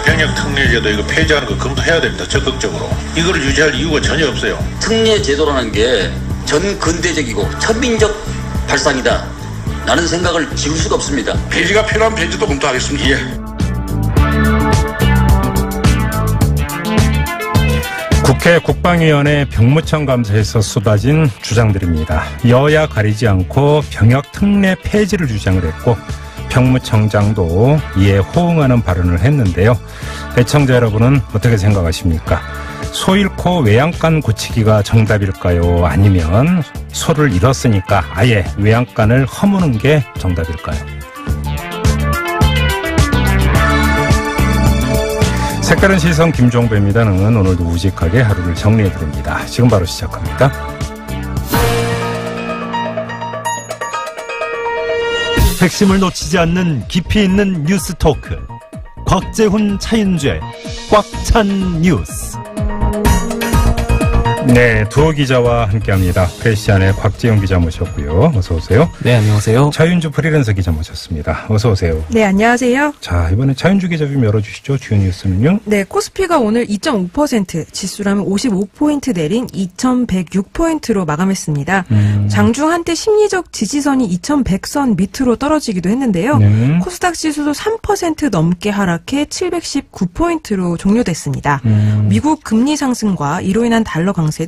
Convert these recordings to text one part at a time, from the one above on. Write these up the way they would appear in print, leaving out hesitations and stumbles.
병역 특례제도 이거 폐지하는 거 검토해야 됩니다. 적극적으로. 이걸 유지할 이유가 전혀 없어요. 특례제도라는 게 전 근대적이고 천민적 발상이다. 라는 생각을 지울 수가 없습니다. 폐지가 필요한 폐지도 검토하겠습니다. 예. 국회 국방위원회 병무청 감사에서 쏟아진 주장들입니다. 여야 가리지 않고 병역 특례 폐지를 주장을 했고 병무청장도 이에 호응하는 발언을 했는데요. 애청자 여러분은 어떻게 생각하십니까? 소 잃고 외양간 고치기가 정답일까요? 아니면 소를 잃었으니까 아예 외양간을 허무는 게 정답일까요? 색다른 시선 김종배입니다는 오늘도 우직하게 하루를 정리해드립니다. 지금 바로 시작합니다. 핵심을 놓치지 않는 깊이 있는 뉴스 토크. 곽재훈, 차윤주의 꽉 찬 뉴스. 네, 두 기자와 함께합니다. 프레시안의 곽재훈 기자 모셨고요. 어서 오세요. 네, 안녕하세요. 차윤주 프리랜서 기자 모셨습니다. 어서 오세요. 네, 안녕하세요. 자, 이번에 차윤주 기자 좀 열어주시죠. 주요 뉴스는요. 네, 코스피가 오늘 2.5% 지수라면 55포인트 내린 2106포인트로 마감했습니다. 장중 한때 심리적 지지선이 2100선 밑으로 떨어지기도 했는데요. 코스닥 지수도 3% 넘게 하락해 719포인트로 종료됐습니다. 미국 금리 상승과 이로 인한 달러 강세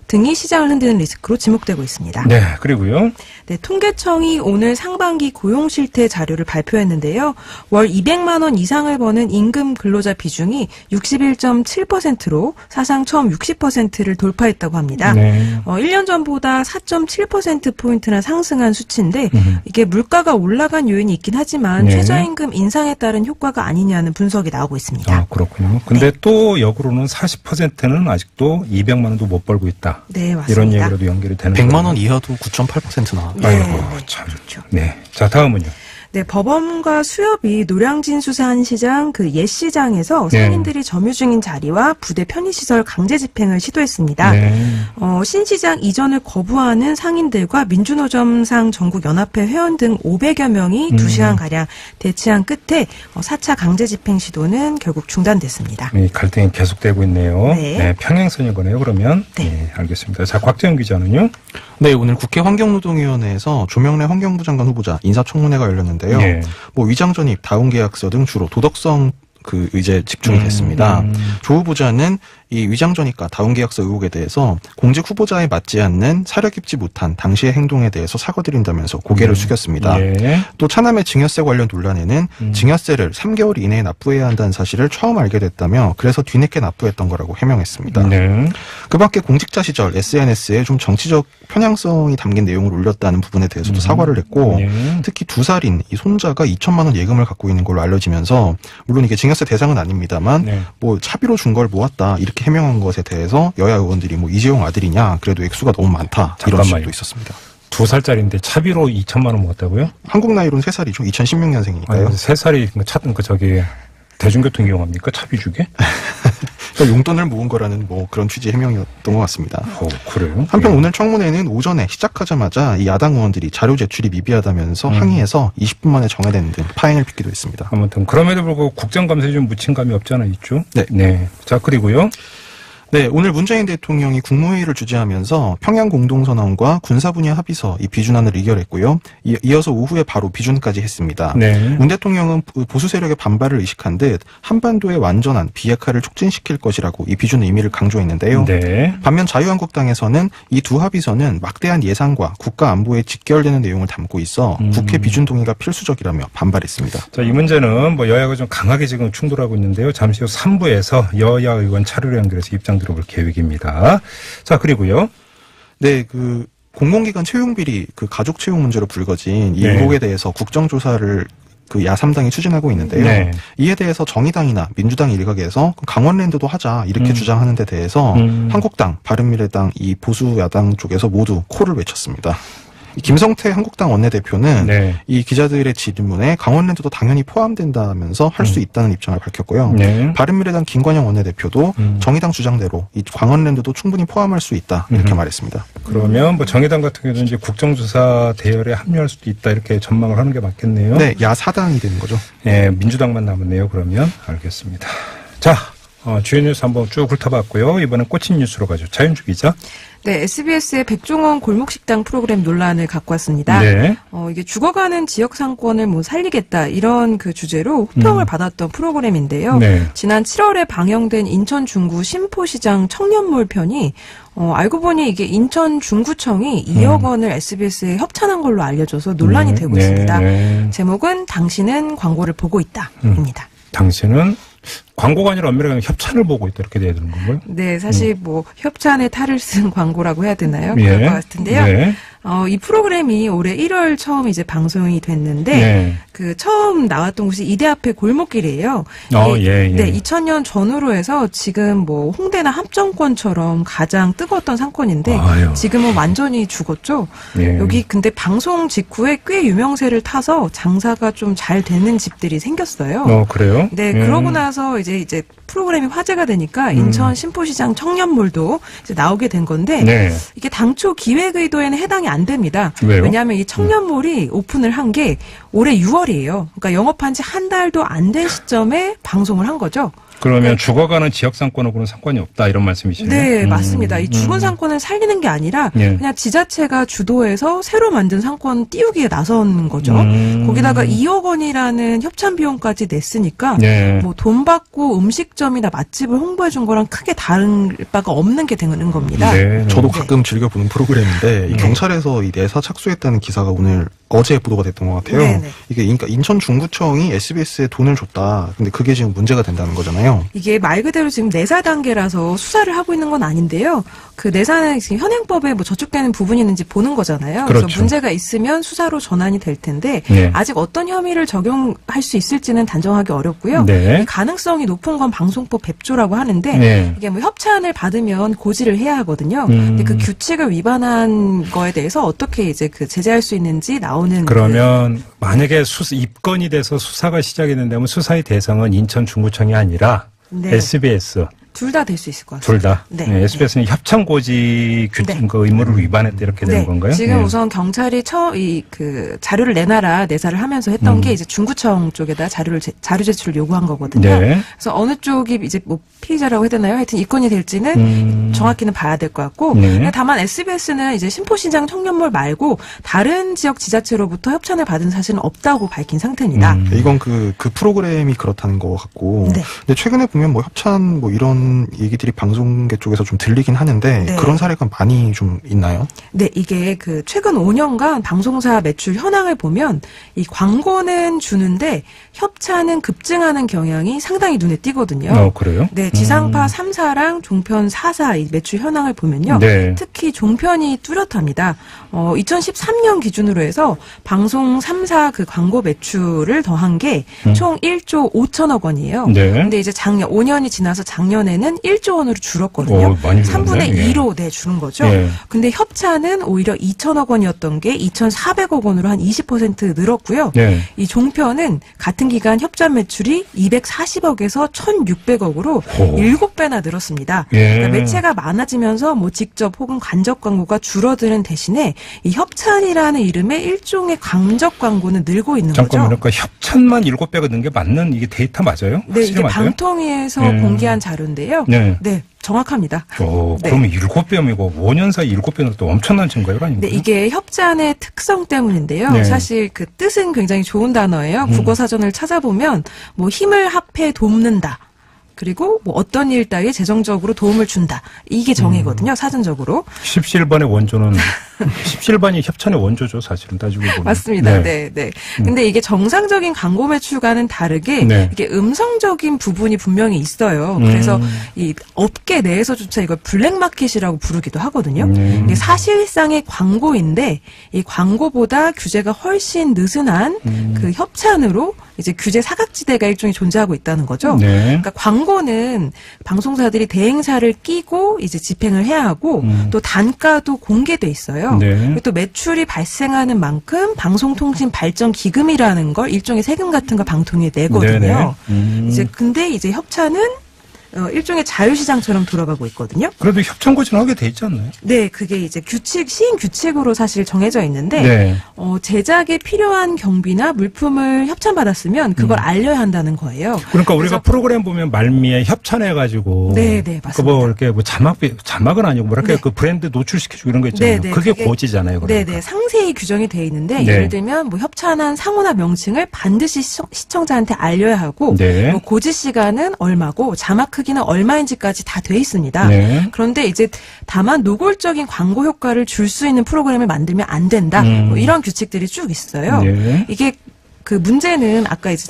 등이 시장을 흔드는 리스크로 지목되고 있습니다. 네, 그리고요. 네, 통계청이 오늘 상반기 고용 실태 자료를 발표했는데요. 월 200만 원 이상을 버는 임금 근로자 비중이 61.7%로 사상 처음 60%를 돌파했다고 합니다. 네. 1년 전보다 4.7%포인트나 상승한 수치인데 이게 물가가 올라간 요인이 있긴 하지만 네. 최저임금 인상에 따른 효과가 아니냐는 분석이 나오고 있습니다. 아, 그렇군요. 근데 네. 또 역으로는 40%는 아직도 200만 원도 못 벌고 있다. 네, 맞습니다. 이런 얘기로도 연결이 되는 100만 원 이하도 9.8% 나왔다. 네, 아이고, 네, 참. 그렇죠. 네. 자, 다음은요. 네, 법원과 수협이 노량진 수산시장 그 옛 시장에서 네. 상인들이 점유 중인 자리와 부대 편의시설 강제 집행을 시도했습니다. 네. 신시장 이전을 거부하는 상인들과 민주노점상 전국연합회 회원 등 500여 명이 2시간가량 대치한 끝에 4차 강제 집행 시도는 결국 중단됐습니다. 이 갈등이 계속되고 있네요. 네. 네, 평행선일 거네요, 그러면. 네. 네, 알겠습니다. 자, 곽재훈 기자는요? 네, 오늘 국회 환경노동위원회에서 조명래 환경부 장관 후보자 인사청문회가 열렸는데요. 예. 뭐 위장 전입, 다운 계약서 등 주로 도덕성 그 의제 집중이 됐습니다. 조 후보자는 이 위장 전입과 다운 계약서 의혹에 대해서 공직 후보자에 맞지 않는 사려 깊지 못한 당시의 행동에 대해서 사과드린다면서 고개를 숙였습니다. 예. 또 차남의 증여세 관련 논란에는 증여세를 3개월 이내에 납부해야 한다는 사실을 처음 알게 됐다며 그래서 뒤늦게 납부했던 거라고 해명했습니다. 네. 그 밖에 공직자 시절 SNS에 좀 정치적 편향성이 담긴 내용을 올렸다는 부분에 대해서도 사과를 했고 예. 특히 2살인 이 손자가 2천만 원 예금을 갖고 있는 걸로 알려지면서 물론 이게 증여세 대상은 아닙니다만 네. 뭐 차비로 준 걸 모았다 이렇게 해명한 것에 대해서 여야 의원들이 뭐 이재용 아들이냐 그래도 액수가 너무 많다 이런 잠깐만요. 식도 있었습니다. 2살짜리인데 차비로 2천만 원 먹었다고요? 한국 나이로는 3살이죠. 2016년생이니까요. 3살이 대중교통 이용합니까? 차비 주게? 그러니까 용돈을 모은 거라는 뭐 그런 취지의 해명이었던 것 같습니다. 그래요? 한편 오늘 청문회는 오전에 시작하자마자 이 야당 의원들이 자료 제출이 미비하다면서 항의해서 20분 만에 정회되는 등 파행을 빚기도 했습니다. 아무튼 그럼에도 불구하고 국정감사에 좀 묻힌 감이 없지 않아 있죠? 네. 네. 자, 그리고요. 네, 오늘 문재인 대통령이 국무회의를 주재하면서 평양 공동선언과 군사 분야 합의서 이 비준안을 의결했고요. 이어서 오후에 바로 비준까지 했습니다. 네. 문 대통령은 보수 세력의 반발을 의식한 듯 한반도의 완전한 비핵화를 촉진시킬 것이라고 이 비준의 의미를 강조했는데요. 네. 반면 자유한국당에서는 이 두 합의서는 막대한 예산과 국가 안보에 직결되는 내용을 담고 있어 국회 비준 동의가 필수적이라며 반발했습니다. 자, 이 문제는 뭐 여야가 좀 강하게 지금 충돌하고 있는데요. 잠시 후 3부에서 여야 의원 차례로 연결해서 입장 들어볼 계획입니다. 자, 그리고요. 네, 그 공공기관 채용비리 그 가족 채용 문제로 불거진 이 네. 의혹에 대해서 국정조사를 그 야3당이 추진하고 있는데요. 네. 이에 대해서 정의당이나 민주당 일각에서 강원랜드도 하자 이렇게 주장하는 데 대해서 한국당, 바른미래당, 이 보수 야당 쪽에서 모두 코를 외쳤습니다. 이 김성태 한국당 원내대표는 네. 이 기자들의 질문에 강원랜드도 당연히 포함된다면서 할 수 있다는 입장을 밝혔고요. 네. 바른미래당 김관영 원내대표도 정의당 주장대로 이 강원랜드도 충분히 포함할 수 있다 이렇게 말했습니다. 그러면 뭐 정의당 같은 경우는 이제 국정조사 대열에 합류할 수도 있다 이렇게 전망을 하는 게 맞겠네요. 네, 야사당이 되는 거죠. 예, 민주당만 남았네요. 그러면 알겠습니다. 자, 주요 뉴스 한번 쭉 훑어봤고요. 이번엔 꽂힌 뉴스로 가죠. 차윤주 기자. 네, SBS의 백종원 골목식당 프로그램 논란을 갖고 왔습니다. 네. 이게 죽어가는 지역 상권을 뭐 살리겠다 이런 그 주제로 호평을 받았던 프로그램인데요. 네. 지난 7월에 방영된 인천 중구 신포시장 청년몰 편이 알고 보니 이게 인천 중구청이 2억 원을 SBS에 협찬한 걸로 알려져서 논란이 되고 있습니다. 네. 제목은 당신은 광고를 보고 있다입니다. 당신은 광고가 아니라 엄밀하게 협찬을 보고 있다 이렇게 돼야 되는 건가요? 네, 사실 뭐 협찬에 탈을 쓴 광고라고 해야 되나요? 예. 그럴 것 같은데요. 네. 이 프로그램이 올해 1월 처음 이제 방송이 됐는데 네. 그 처음 나왔던 곳이 이대 앞에 골목길이에요. 예. 네, 2000년 전후로 해서 지금 뭐 홍대나 합정권처럼 가장 뜨거웠던 상권인데 아유. 지금은 완전히 죽었죠. 예. 여기 근데 방송 직후에 꽤 유명세를 타서 장사가 좀 잘 되는 집들이 생겼어요. 그래요? 네, 그러고 나서 이제 프로그램이 화제가 되니까 인천 신포시장 청년몰도 이제 나오게 된 건데 네. 이게 당초 기획 의도에는 해당이 안 됩니다. 왜요? 왜냐하면 이 청년몰이 오픈을 한 게 올해 6월이에요. 그러니까 영업한 지 한 달도 안 된 시점에 방송을 한 거죠. 그러면 죽어가는 지역 상권하고는 상관이 없다 이런 말씀이시네요. 네, 맞습니다. 이 죽은 상권을 살리는 게 아니라 예. 그냥 지자체가 주도해서 새로 만든 상권 띄우기에 나선 거죠. 거기다가 2억 원이라는 협찬 비용까지 냈으니까 네. 뭐 돈 받고 음식점이나 맛집을 홍보해 준 거랑 크게 다른 바가 없는 게 되는 겁니다. 네. 저도 가끔 즐겨보는 프로그램인데 이 네. 경찰에서 이 내사 착수했다는 기사가 어제 보도가 됐던 것 같아요. 네네. 이게 그러니까 인천 중구청이 SBS에 돈을 줬다. 근데 그게 지금 문제가 된다는 거잖아요. 이게 말 그대로 지금 내사 단계라서 수사를 하고 있는 건 아닌데요. 그 내사는 지금 현행법에 뭐 저촉되는 부분이 있는지 보는 거잖아요. 그렇죠. 그래서 문제가 있으면 수사로 전환이 될 텐데 네. 아직 어떤 혐의를 적용할 수 있을지는 단정하기 어렵고요. 네. 이 가능성이 높은 건 방송법 100조라고 하는데 네. 이게 뭐 협찬을 받으면 고지를 해야 하거든요. 근데 그 규칙을 위반한 거에 대해서 어떻게 이제 그 제재할 수 있는지 나오는 그러면 만약에 입건이 돼서 수사가 시작이 된다면 수사의 대상은 인천 중구청이 아니라 네. SBS 둘 다 될 수 있을 것 둘 같습니다. 다. 네. SBS는 협찬 고지 네. 그 의무를 위반했다 이렇게 되는 네, 건가요? 지금 네. 우선 경찰이 그 자료를 내놔라 내사를 하면서 했던 게 이제 중구청 쪽에다 자료 제출을 요구한 거거든요. 네. 그래서 어느 쪽이 이제 뭐 피의자라고 해야 되나요? 하여튼 이건이 될지는 정확히는 봐야 될 것 같고. 네. 근데 다만 SBS는 이제 신포시장 청년몰 말고 다른 지역 지자체로부터 협찬을 받은 사실은 없다고 밝힌 상태입니다. 이건 그 프로그램이 그렇다는 것 같고. 네. 근데 최근에 보면 뭐 협찬 뭐 이런 얘기들이 방송계 쪽에서 좀 들리긴 하는데 네. 그런 사례가 많이 좀 있나요? 네, 이게 그 최근 5년간 방송사 매출 현황을 보면 이 광고는 주는데 협찬은 급증하는 경향이 상당히 눈에 띄거든요. 그래요? 네, 지상파 3사랑 종편 4사 이 매출 현황을 보면요. 네. 특히 종편이 뚜렷합니다. 2013년 기준으로 해서 방송 3사 그 광고 매출을 더한 게 총 1조 5천억 원이에요. 네. 근데 이제 5년이 지나서 작년에는 1조 원으로 줄었거든요. 많이 줄었네. 3분의 예. 2로 줄은 거죠. 예. 근데 협찬은 오히려 2천억 원이었던 게 2,400억 원으로 한 20% 늘었고요. 네. 이 종편은 같은 기간 협찬 매출이 240억에서 1,600억으로 7배나 늘었습니다. 예. 그러니까 매체가 많아지면서 뭐 직접 혹은 간접 광고가 줄어드는 대신에 이 협찬이라는 이름의 일종의 강적 광고는 늘고 있는 잠깐만요. 거죠. 그러니까 협찬만 7배가 는 게 맞는 이게 데이터 맞아요? 네, 이게 맞아요? 방통위에서 공개한 자료인데요. 네. 네, 정확합니다. 네. 그러면 7배이고 5년 사이 7배는 또 엄청난 증가율 아닙니까? 네, 이게 협찬의 특성 때문인데요. 네. 사실 그 뜻은 굉장히 좋은 단어예요. 국어사전을 찾아보면 뭐 힘을 합해 돕는다. 그리고 뭐 어떤 일 따위에 재정적으로 도움을 준다. 이게 정의거든요. 사전적으로. 십시일반의 원조는 십시일반이 협찬의 원조죠. 사실은 따지고 보면. 맞습니다. 네, 네. 근데 이게 정상적인 광고 매출과는 다르게 네. 이게 음성적인 부분이 분명히 있어요. 그래서 이 업계 내에서조차 이걸 블랙마켓이라고 부르기도 하거든요. 이게 사실상의 광고인데 이 광고보다 규제가 훨씬 느슨한 그 협찬으로 이제 규제 사각지대가 일종의 존재하고 있다는 거죠. 네. 그러니까 광고는 방송사들이 대행사를 끼고 이제 집행을 해야 하고 또 단가도 공개돼 있어요. 네. 그리고 또 매출이 발생하는 만큼 방송통신발전기금이라는 걸 일종의 세금 같은 거 방통위에 내거든요. 이제 근데 이제 협찬은 일종의 자유시장처럼 돌아가고 있거든요. 그래도 협찬 고지는 하게 돼 있지 않나요? 네, 그게 이제 시행 규칙으로 사실 정해져 있는데, 네. 제작에 필요한 경비나 물품을 협찬받았으면 그걸 알려야 한다는 거예요. 그러니까 우리가 프로그램 보면 말미에 협찬해가지고. 네, 네, 맞습니다. 뭐 이렇게 뭐 자막은 아니고 뭐랄까 네. 그 브랜드 노출시켜주고 이런 거 있잖아요. 네, 네, 그게 그게- 고지잖아요. 그러니까. 네네, 상세히 규정이 돼 있는데, 네. 예를 들면 뭐 협찬한 상호나 명칭을 반드시 시청자한테 알려야 하고, 네. 뭐 고지 시간은 얼마고, 자막 크기는 얼마인지까지 다 돼 있습니다. 네. 그런데 이제 다만 노골적인 광고 효과를 줄 수 있는 프로그램을 만들면 안 된다. 뭐 이런 규칙들이 쭉 있어요. 네. 이게 그 문제는 아까 이제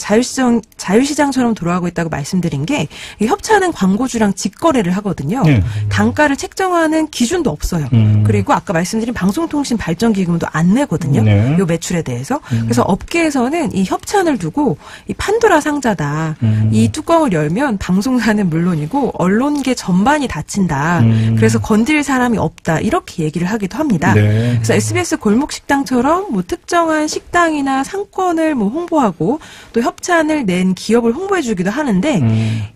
자유시장처럼 돌아가고 있다고 말씀드린 게 이 협찬은 광고주랑 직거래를 하거든요. 네. 단가를 책정하는 기준도 없어요. 그리고 아까 말씀드린 방송통신발전기금도 안 내거든요. 네. 요 매출에 대해서. 그래서 업계에서는 이 협찬을 두고 이 판도라 상자다. 이 뚜껑을 열면 방송사는 물론이고 언론계 전반이 다친다. 그래서 건드릴 사람이 없다. 이렇게 얘기를 하기도 합니다. 네. 그래서 SBS 골목식당처럼 뭐 특정한 식당이나 상권을 뭐 홍보하고 또 협찬을 낸 기업을 홍보해주기도 하는데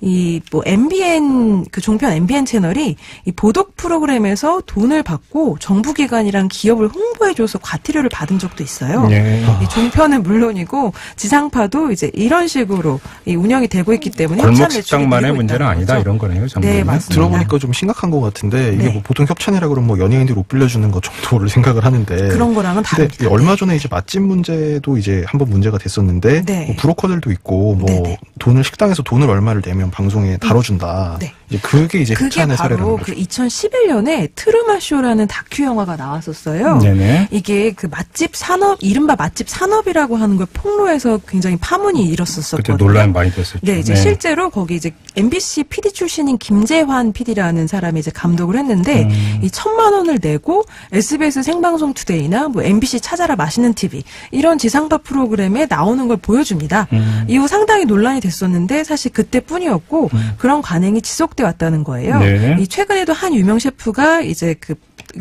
이 뭐 MBN 그 종편 MBN 채널이 이 보도 프로그램에서 돈을 받고 정부기관이랑 기업을 홍보해줘서 과태료를 받은 적도 있어요. 네. 이 종편은 물론이고 지상파도 이제 이런 식으로 이 운영이 되고 있기 때문에 협찬 매출이 골목식당만의 늘고 문제는 있다는 아니다 거죠. 이런 거네요. 정부는. 네, 맞습니다. 들어보니까 좀 심각한 것 같은데 이게 네. 뭐 보통 협찬이라 그러면 뭐 연예인들이 옷 빌려주는 것 정도를 생각을 하는데 그런 거랑은 근데 다릅니다. 얼마 전에 이제 맛집 문제도 이제 한번 문제가 됐었는데 네. 뭐 브로커들도 있고 뭐 네네. 돈을 식당에서 돈을 얼마를 내면 방송에 다뤄준다. 네. 이제 그게 이제 그게 협찬의 사례라는 바로 거죠. 그 2011년에 트루먼 쇼라는 다큐 영화가 나왔었어요. 네네. 이게 그 맛집 산업, 이른바 맛집 산업이라고 하는 걸 폭로해서 굉장히 파문이 그때 일었었거든요. 논란이 많이 됐었죠. 네, 이제 실제로 거기 이제 MBC PD 출신인 김재환 PD라는 사람이 이제 감독을 했는데 이 1,000만 원을 내고 SBS 생방송 투데이나 뭐 MBC 찾아라 맛있는 TV 이런 지상파 프로그램에 나오는 걸 보여줍니다. 이후 상당히 논란이 됐었는데 사실 그때뿐이었고 그런 관행이 지속돼 왔다는 거예요. 네. 이 최근에도 한 유명 셰프가 이제 그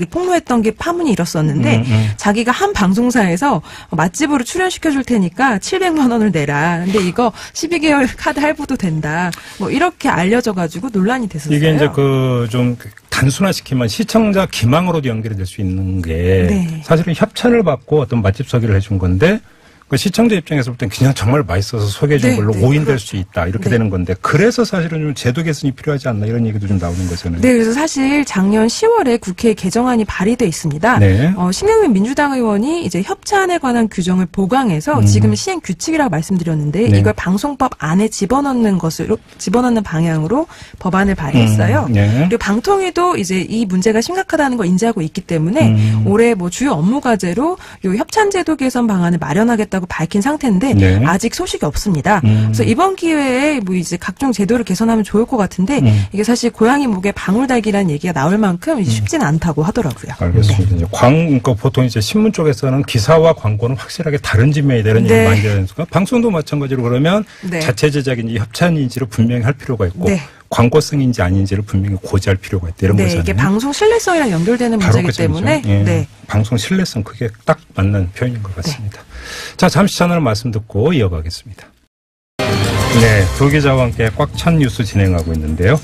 폭로했던 게 파문이 일었었는데 자기가 한 방송사에서 맛집으로 출연시켜줄 테니까 700만 원을 내라. 근데 이거 12개월 카드 할부도 된다. 뭐 이렇게 알려져가지고 논란이 됐었어요. 이게 이제 그 좀 단순화시키면 시청자 기망으로도 연결이 될 수 있는 게 네. 사실은 협찬을 받고 어떤 맛집 소개를 해준 건데 그 시청자 입장에서 볼 땐 그냥 정말 맛있어서 소개해 준 네, 걸로 네, 오인될 그렇죠. 수 있다. 이렇게 네. 되는 건데 그래서 사실은 좀 제도 개선이 필요하지 않나 이런 얘기도 좀 나오는 거잖아요. 네, 그래서 사실 작년 10월에 국회에 개정안이 발의돼 있습니다. 네. 신경민 민주당 의원이 이제 협찬에 관한 규정을 보강해서 지금 시행 규칙이라고 말씀드렸는데 네. 이걸 방송법 안에 집어넣는 방향으로 법안을 발의했어요. 네. 그리고 방통위도 이제 이 문제가 심각하다는 걸 인지하고 있기 때문에 올해 뭐 주요 업무 과제로 요 협찬 제도 개선 방안을 마련하겠다고 밝힌 상태인데 네. 아직 소식이 없습니다. 그래서 이번 기회에 뭐 이제 각종 제도를 개선하면 좋을 것 같은데 이게 사실 고양이 목에 방울 달기라는 얘기가 나올 만큼 쉽지는 않다고 하더라고요. 알겠습니다. 이제 그러니까 보통 이제 신문 쪽에서는 기사와 광고는 확실하게 다른 지면이 되는 네. 얘기를 많이 들으니까 방송도 마찬가지로 그러면 네. 자체 제작인지 협찬인지를 분명히 할 필요가 있고 네. 광고성인지 아닌지를 분명히 고지할 필요가 있다 이런 네, 거잖아요. 이게 방송 신뢰성이랑 연결되는 바로 문제이기 그 점이죠. 때문에 예. 네. 방송 신뢰성 그게 딱 맞는 표현인 것 같습니다. 자, 잠시 전화로 말씀 듣고 이어가겠습니다. 네, 두 기자와 함께 꽉 찬 뉴스 진행하고 있는데요.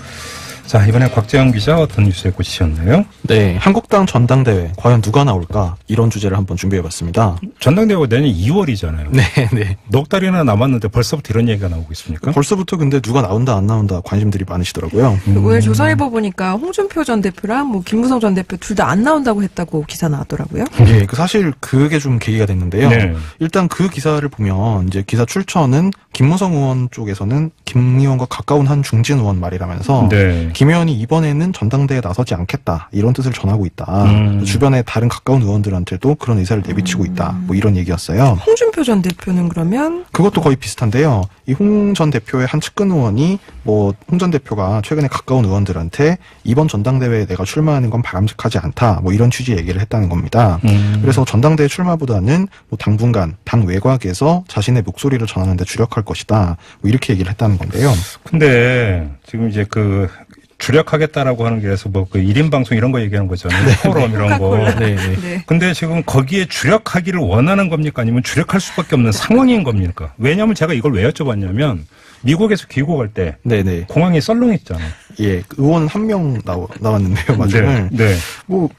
자, 이번에 곽재영 기자 어떤 뉴스에 꽂히셨나요? 네, 한국당 전당대회 과연 누가 나올까 이런 주제를 한번 준비해봤습니다. 전당대회가 내년 2월이잖아요. 네, 네. 넉 달이나 남았는데 벌써부터 이런 얘기가 나오고 있습니까? 벌써부터 근데 누가 나온다 안 나온다 관심들이 많으시더라고요. 오늘 조선일보 보니까 홍준표 전 대표랑 뭐 김무성 전 대표 둘 다 안 나온다고 했다고 기사 나왔더라고요. 예, 그 사실 그게 좀 계기가 됐는데요. 네. 일단 그 기사를 보면 이제 기사 출처는 김무성 의원 쪽에서는 김 의원과 가까운 한 중진 의원 말이라면서 네. 김 의원이 이번에는 전당대회에 나서지 않겠다 이런 뜻을 전하고 있다. 주변에 다른 가까운 의원들한테도 그런 의사를 내비치고 있다. 뭐 이런 얘기였어요. 홍준표 전 대표는 그러면 그것도 거의 비슷한데요. 이 홍 전 대표의 한 측근 의원이 뭐 홍 전 대표가 최근에 가까운 의원들한테 이번 전당대회에 내가 출마하는 건 바람직하지 않다. 뭐 이런 취지의 얘기를 했다는 겁니다. 그래서 전당대회 출마보다는 뭐 당분간 당 외곽에서 자신의 목소리를 전하는 데 주력할 것이다. 뭐 이렇게 얘기를 했다는 건데요. 근데 지금 이제 그 주력하겠다라고 하는 게 그래서 뭐 그 1인 방송 이런 거 얘기하는 거잖아요. 포럼 이런 거. 네, 네. 네. 근데 지금 거기에 주력하기를 원하는 겁니까? 아니면 주력할 수밖에 없는 상황인 겁니까? 왜냐하면 제가 이걸 왜 여쭤봤냐면 미국에서 귀국할 때 네네. 공항에 썰렁했잖아요. 예, 의원 한 명 나왔는데요, 마중을. 네. 뭐,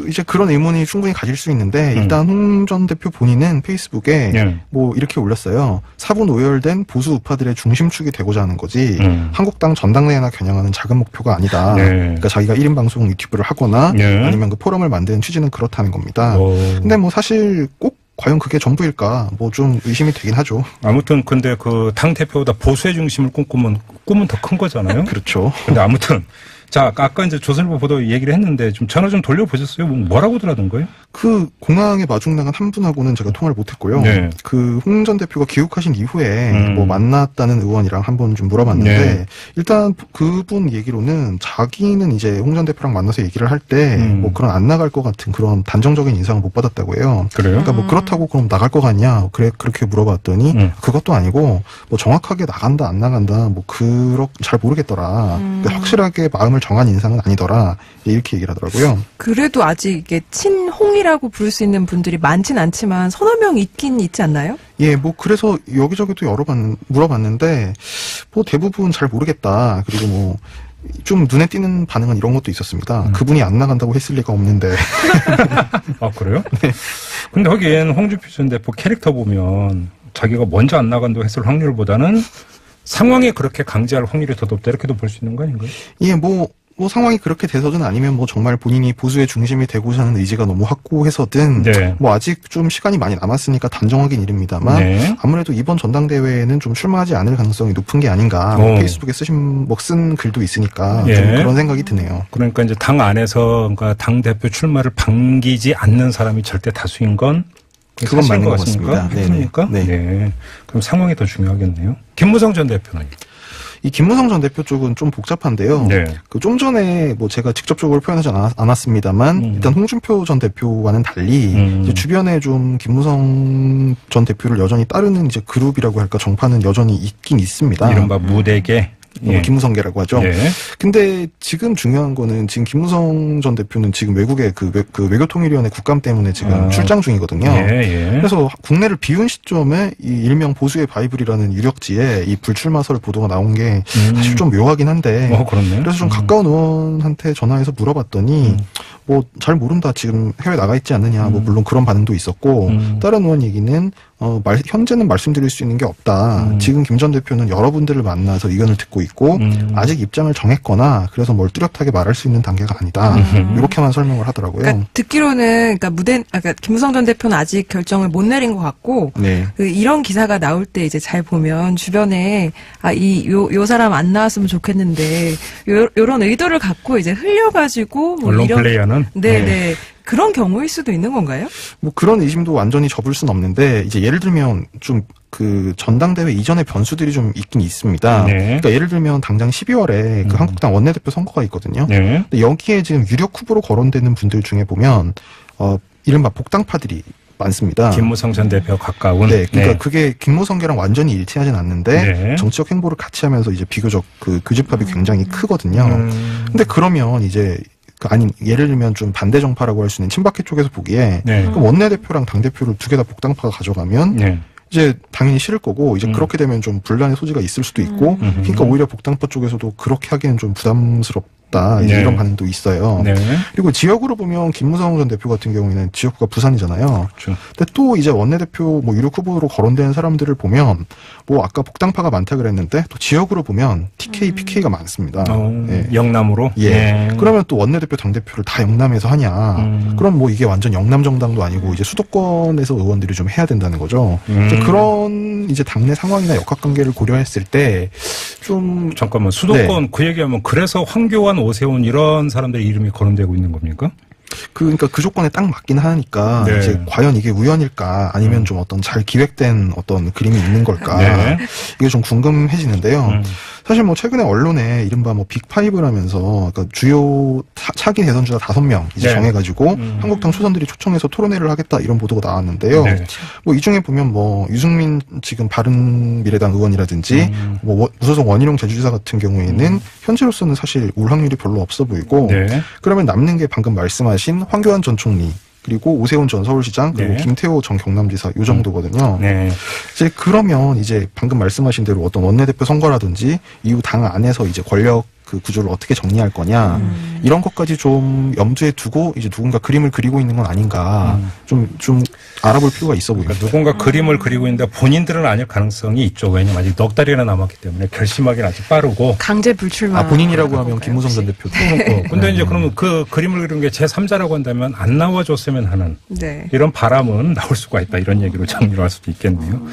이제 그런 의문이 충분히 가질 수 있는데, 일단 홍 전 대표 본인은 페이스북에 뭐 이렇게 올렸어요. 사분 오열된 보수 우파들의 중심축이 되고자 하는 거지, 한국당 전당대회나 겨냥하는 작은 목표가 아니다. 그러니까 자기가 1인 방송 유튜브를 하거나, 아니면 그 포럼을 만드는 취지는 그렇다는 겁니다. 근데 뭐 사실 꼭 과연 그게 전부일까? 뭐 좀 의심이 되긴 하죠. 아무튼 근데 그 당 대표보다 보수의 중심을 꿈꾸면 꿈은 더 큰 거잖아요. 그렇죠. 근데 아무튼 자 아까 이제 조선일보 보도 얘기를 했는데 좀 전화 좀 돌려보셨어요? 뭐라고 들하던 거예요? 그 공항에 마중 나간 한 분하고는 제가 통화를 못했고요. 네. 그 홍 전 대표가 귀국하신 이후에 뭐 만났다는 의원이랑 한번 좀 물어봤는데 일단 그분 얘기로는 자기는 이제 홍 전 대표랑 만나서 얘기를 할 때 뭐 그런 안 나갈 것 같은 그런 단정적인 인상을 못 받았다고 해요. 그래요? 그러니까 뭐 그렇다고 그럼 나갈 것 같냐? 그렇게 물어봤더니 그것도 아니고 뭐 정확하게 나간다 안 나간다 뭐 잘 모르겠더라. 그러니까 확실하게 마음을 정한 인상은 아니더라. 이렇게 얘기를 하더라고요. 그래도 아직 이게 친홍이라고 부를 수 있는 분들이 많진 않지만 서너 명 있긴 있지 않나요? 예, 뭐 그래서 여기저기도 물어봤는데 뭐 대부분 잘 모르겠다. 그리고 뭐 좀 눈에 띄는 반응은 이런 것도 있었습니다. 그분이 안 나간다고 했을 리가 없는데. 아 그래요? 네. 근데 하긴 홍준표 전 대표 캐릭터 보면 자기가 먼저 안 나간다고 했을 확률보다는 상황에 그렇게 강제할 확률이 더 높다 이렇게도 볼 수 있는 거 아닌가요? 예, 뭐 상황이 그렇게 돼서든 아니면 뭐 정말 본인이 보수의 중심이 되고자 하는 의지가 너무 확고해서든 뭐 아직 좀 시간이 많이 남았으니까 단정하긴 이릅니다만 아무래도 이번 전당대회에는 좀 출마하지 않을 가능성이 높은 게 아닌가. 페이스북에 쓴 글도 있으니까 좀 그런 생각이 드네요. 그러니까 이제 당 안에서 그러니까 당 대표 출마를 반기지 않는 사람이 절대 다수인 건 그건 맞는 것 같습니다. 그러니까 네. 그럼 상황이 더 중요하겠네요. 김무성 전 대표는 이 김무성 전 대표 쪽은 좀 복잡한데요. 그 좀 전에 뭐 제가 직접적으로 표현하지 않았습니다만 일단 홍준표 전 대표와는 달리 이제 주변에 좀 김무성 전 대표를 여전히 따르는 이제 그룹이라고 할까 정파는 여전히 있긴 있습니다. 이른바 무대계. 김무성계라고 하죠. 근데 지금 중요한 거는 지금 김무성 전 대표는 지금 외국에 그 외교통일위원회 국감 때문에 지금 출장 중이거든요. 그래서 국내를 비운 시점에 이 일명 보수의 바이블이라는 유력지에 이 불출마설 보도가 나온 게 사실 좀 묘하긴 한데. 그래서 좀 가까운 의원한테 전화해서 물어봤더니 뭐 잘 모른다. 지금 해외 나가 있지 않느냐. 뭐 물론 그런 반응도 있었고 다른 의원 얘기는 현재는 말씀드릴 수 있는 게 없다. 지금 김 전 대표는 여러분들을 만나서 의견을 듣고 있고 아직 입장을 정했거나 그래서 뭘 뚜렷하게 말할 수 있는 단계가 아니다. 이렇게만 설명을 하더라고요. 그러니까 듣기로는 그러니까 김무성 전 대표는 아직 결정을 못 내린 것 같고 이런 기사가 나올 때 이제 잘 보면 주변에 요 사람 안 나왔으면 좋겠는데 요런 의도를 갖고 이제 흘려가지고 뭐 언론 플레이어는 네. 그런 경우일 수도 있는 건가요? 뭐 그런 의심도 완전히 접을 수는 없는데 이제 예를 들면 좀 그 전당대회 이전의 변수들이 좀 있긴 있습니다. 그러니까 예를 들면 당장 12월에 그 한국당 원내대표 선거가 있거든요. 근데 여기에 지금 유력 후보로 거론되는 분들 중에 보면 이른바 복당파들이 많습니다. 김무성 전 대표 가까운. 그러니까 그게 김무성계랑 완전히 일치하진 않는데 정치적 행보를 같이 하면서 이제 비교적 그 교집합이 굉장히 크거든요. 근데 그러면 이제 예를 들면 좀 반대 정파라고 할 수 있는 친박계 쪽에서 보기에 그럼 원내대표랑 당대표를 두 개 다 복당파가 가져가면 이제 당연히 싫을 거고 이제 그렇게 되면 좀 분란의 소지가 있을 수도 있고 그러니까 오히려 복당파 쪽에서도 그렇게 하기는 좀 부담스럽 같다. 이제 네. 이런 반응도 있어요. 네. 그리고 지역으로 보면 김무성 전 대표 같은 경우에는 지역구가 부산이잖아요. 그렇죠. 근데 또 이제 원내대표 뭐 유력 후보로 거론되는 사람들을 보면 뭐 아까 복당파가 많다 그랬는데 또 지역으로 보면 TK, PK가 많습니다. 예. 영남으로? 예. 네. 그러면 또 원내대표 당대표를 다 영남에서 하냐. 그럼 뭐 이게 완전 영남 정당도 아니고 이제 수도권에서 의원들이 좀 해야 된다는 거죠. 이제 그런 이제 당내 상황이나 역학관계를 고려했을 때 좀 잠깐만, 수도권 그 얘기하면 그래서 황교안, 오세훈 이런 사람들의 이름이 거론되고 있는 겁니까? 그러니까 그 조건에 딱 맞긴 하니까 네. 이제 과연 이게 우연일까 아니면 좀 어떤 잘 기획된 어떤 그림이 있는 걸까 네. 이게 좀 궁금해지는데요. 사실 뭐 최근에 언론에 이른바 뭐 빅5라면서 그러니까 주요 차기 대선주자 5명 이제 네. 정해가지고 한국당 초선들이 초청해서 토론회를 하겠다 이런 보도가 나왔는데요. 네. 뭐 이 중에 보면 뭐 유승민 지금 바른미래당 의원이라든지 뭐 무소속 원희룡 제주지사 같은 경우에는 현재로서는 사실 올 확률이 별로 없어 보이고 네. 그러면 남는 게 방금 말씀하신 황교안 전 총리 그리고 오세훈 전 서울시장 그리고 네. 김태호 전 경남지사 요 정도거든요. 네. 이제 그러면 이제 방금 말씀하신 대로 어떤 원내대표 선거라든지 이후 당 안에서 이제 권력 그 구조를 어떻게 정리할 거냐 이런 것까지 좀 염두에 두고 이제 누군가 그림을 그리고 있는 건 아닌가 좀 알아볼 필요가 있어 보입니다. 그러니까 누군가 그림을 그리고 있는데 본인들은 아닐 가능성이 있죠. 왜냐면 아직 넉 달이나 남았기 때문에 결심하기는 아직 빠르고. 강제 불출마. 아 본인이라고 하면 김무성 전 대표도. 근데 이제 그러면 그 그림을 그리는 게 제3자라고 한다면 안 나와줬으면 하는 네. 이런 바람은 나올 수가 있다. 이런 얘기로 정리를 할 수도 있겠네요.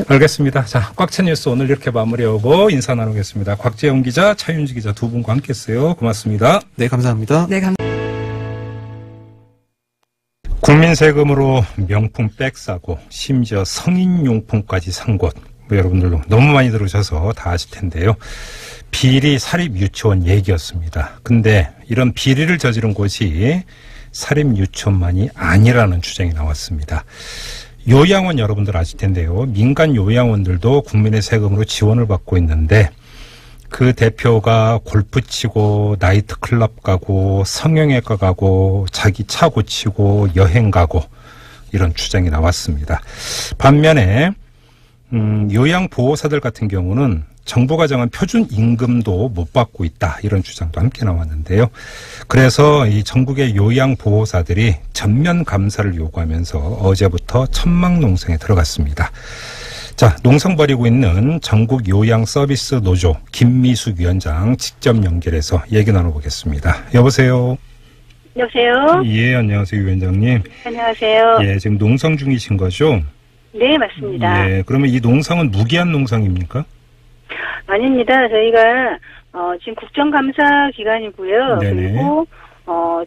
알겠습니다. 자, 꽉찬 뉴스 오늘 이렇게 마무리하고 인사 나누겠습니다. 곽재영 기자, 차윤지 기자 두 분과 함께했어요. 고맙습니다. 네 감사합니다. 네, 국민 세금으로 명품 백 사고 심지어 성인용품까지 산 곳. 뭐 여러분들도 너무 많이 들으셔서 다 아실 텐데요. 비리 사립 유치원 얘기였습니다. 근데 이런 비리를 저지른 곳이 사립 유치원만이 아니라는 주장이 나왔습니다. 요양원 여러분들 아실 텐데요. 민간 요양원들도 국민의 세금으로 지원을 받고 있는데 그 대표가 골프 치고 나이트클럽 가고 성형외과 가고 자기 차 고치고 여행 가고 이런 주장이 나왔습니다. 반면에 요양보호사들 같은 경우는 정부가 정한 표준 임금도 못 받고 있다 이런 주장도 함께 나왔는데요. 그래서 이 전국의 요양보호사들이 전면 감사를 요구하면서 어제부터 천막농성에 들어갔습니다. 자, 농성 벌이고 있는 전국 요양 서비스 노조 김미숙 위원장 직접 연결해서 얘기 나눠보겠습니다. 여보세요. 여보세요. 예, 안녕하세요, 위원장님. 안녕하세요. 예, 지금 농성 중이신 거죠? 네, 맞습니다. 예, 그러면 이 농성은 무기한 농성입니까? 아닙니다. 저희가 지금 국정감사 기간이고요. 네네. 그리고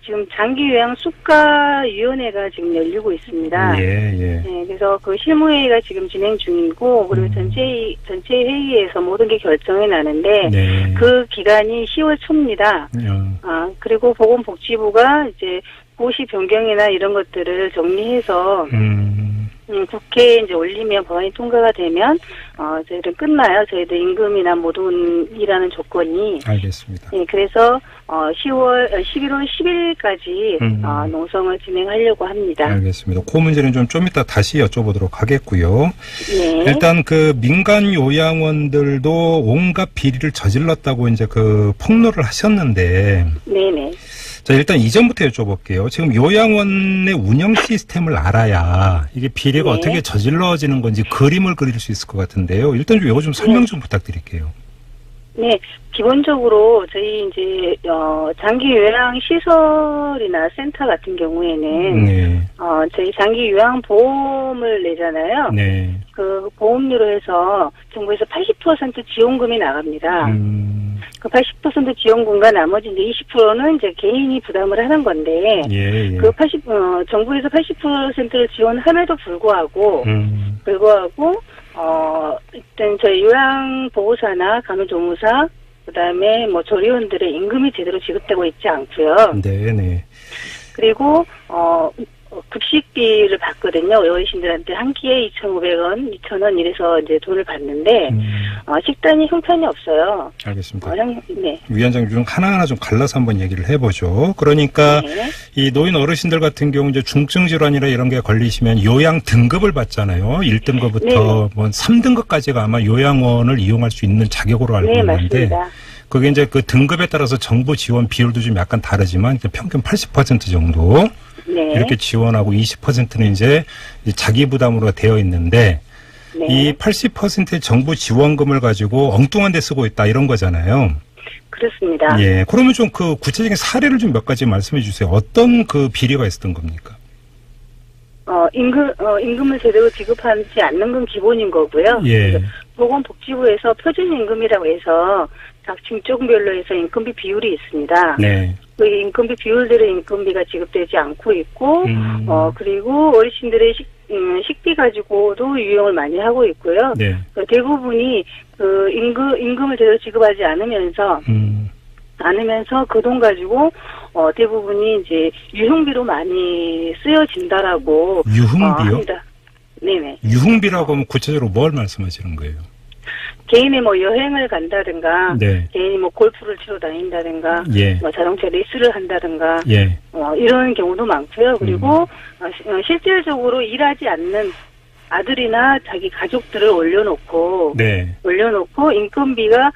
지금 장기요양 수가위원회가 지금 열리고 있습니다. 예, 예. 네, 그래서 그 실무회의가 지금 진행 중이고 그리고 전체 회의에서 모든 게 결정이 나는데 네. 그 기간이 10월 초입니다. 그리고 보건복지부가 이제 고시 변경이나 이런 것들을 정리해서 국회에 이제 올리면 법안이 통과가 되면 저희들은 끝나요. 저희들 임금이나 모든 일하는 조건이. 알겠습니다. 네, 그래서 11월 10일까지 농성을 진행하려고 합니다. 알겠습니다. 그 문제는 좀 이따 다시 여쭤보도록 하겠고요. 네. 일단 그 민간 요양원들도 온갖 비리를 저질렀다고 이제 그 폭로를 하셨는데. 네네. 자, 일단 이전부터 여쭤볼게요. 지금 요양원의 운영 시스템을 알아야 이게 비리가 네. 어떻게 저질러지는 건지 그림을 그릴 수 있을 것 같은데요. 일단 이거 좀 설명 좀 부탁드릴게요. 네, 기본적으로 저희 이제 장기 요양 시설이나 센터 같은 경우에는 네. 저희 장기 요양 보험을 내잖아요. 네. 그 보험료로 해서 정부에서 80% 지원금이 나갑니다. 그 80% 지원금과 나머지 이제 20%는 이제 개인이 부담을 하는 건데, 예, 예. 그 정부에서 80%를 지원함에도 불구하고, 일단 저희 요양보호사나 간호조무사, 그 다음에 뭐 조리원들의 임금이 제대로 지급되고 있지 않고요. 네, 네. 그리고, 급식비를 받거든요. 어르신들한테 한 끼에 2,500원, 2,000원 이래서 이제 돈을 받는데, 식단이 형편이 없어요. 알겠습니다. 네. 위원장님 좀 하나하나 좀 갈라서 한번 얘기를 해보죠. 그러니까 네. 이 노인 어르신들 같은 경우 이제 중증 질환이나 이런 게 걸리시면 요양 등급을 받잖아요. 1등급부터 네. 뭐 3등급까지가 아마 요양원을 이용할 수 있는 자격으로 알고 네, 있는데 맞습니다. 그게 이제 그 등급에 따라서 정부 지원 비율도 좀 약간 다르지만 평균 80% 정도 네. 이렇게 지원하고 20%는 이제 자기 부담으로 되어 있는데 네. 이 80%의 정부 지원금을 가지고 엉뚱한 데 쓰고 있다 이런 거잖아요. 그렇습니다. 예. 그러면 좀 그 구체적인 사례를 좀 몇 가지 말씀해 주세요. 어떤 그 비리가 있었던 겁니까? 임금을 제대로 지급하지 않는 건 기본인 거고요. 예. 보건복지부에서 표준임금이라고 해서 각 직종별로 해서 인건비 비율이 있습니다. 네. 그 인건비 비율대로 인건비가 지급되지 않고 있고, 그리고 어르신들의 식비 가지고도 유용을 많이 하고 있고요. 네. 대부분이 그 임금을 제대로 지급하지 않으면서 그 돈 가지고 대부분이 이제 유흥비로 많이 쓰여진다라고 유흥비요? 합니다. 네네. 유흥비라고 하면 구체적으로 뭘 말씀하시는 거예요? 개인이 뭐 여행을 간다든가, 네. 개인이 뭐 골프를 치러 다닌다든가, 예. 뭐 자동차 레이스를 한다든가, 예. 이런 경우도 많고요. 그리고 실질적으로 일하지 않는 아들이나 자기 가족들을 올려놓고 네. 인건비가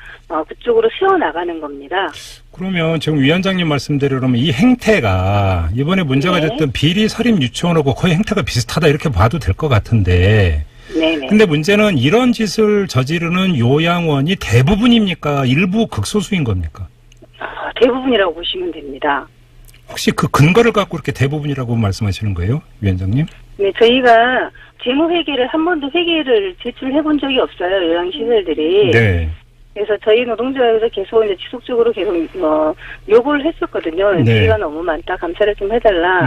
그쪽으로 새어나가는 겁니다. 그러면 지금 위원장님 말씀대로 그러면 이 행태가 이번에 문제가 네. 됐던 비리 사립 유치원하고 거의 행태가 비슷하다 이렇게 봐도 될 것 같은데 네네. 근데 문제는 이런 짓을 저지르는 요양원이 대부분입니까? 일부 극소수인 겁니까? 대부분이라고 보시면 됩니다. 혹시 그 근거를 갖고 이렇게 대부분이라고 말씀하시는 거예요? 위원장님? 네, 저희가 재무회계를 한 번도 회계를 제출해 본 적이 없어요. 요양시설들이. 네. 그래서 저희 노동조합에서 계속 이제 지속적으로 계속 요구를 했었거든요. 네. 비리가 너무 많다, 감사를 좀 해달라.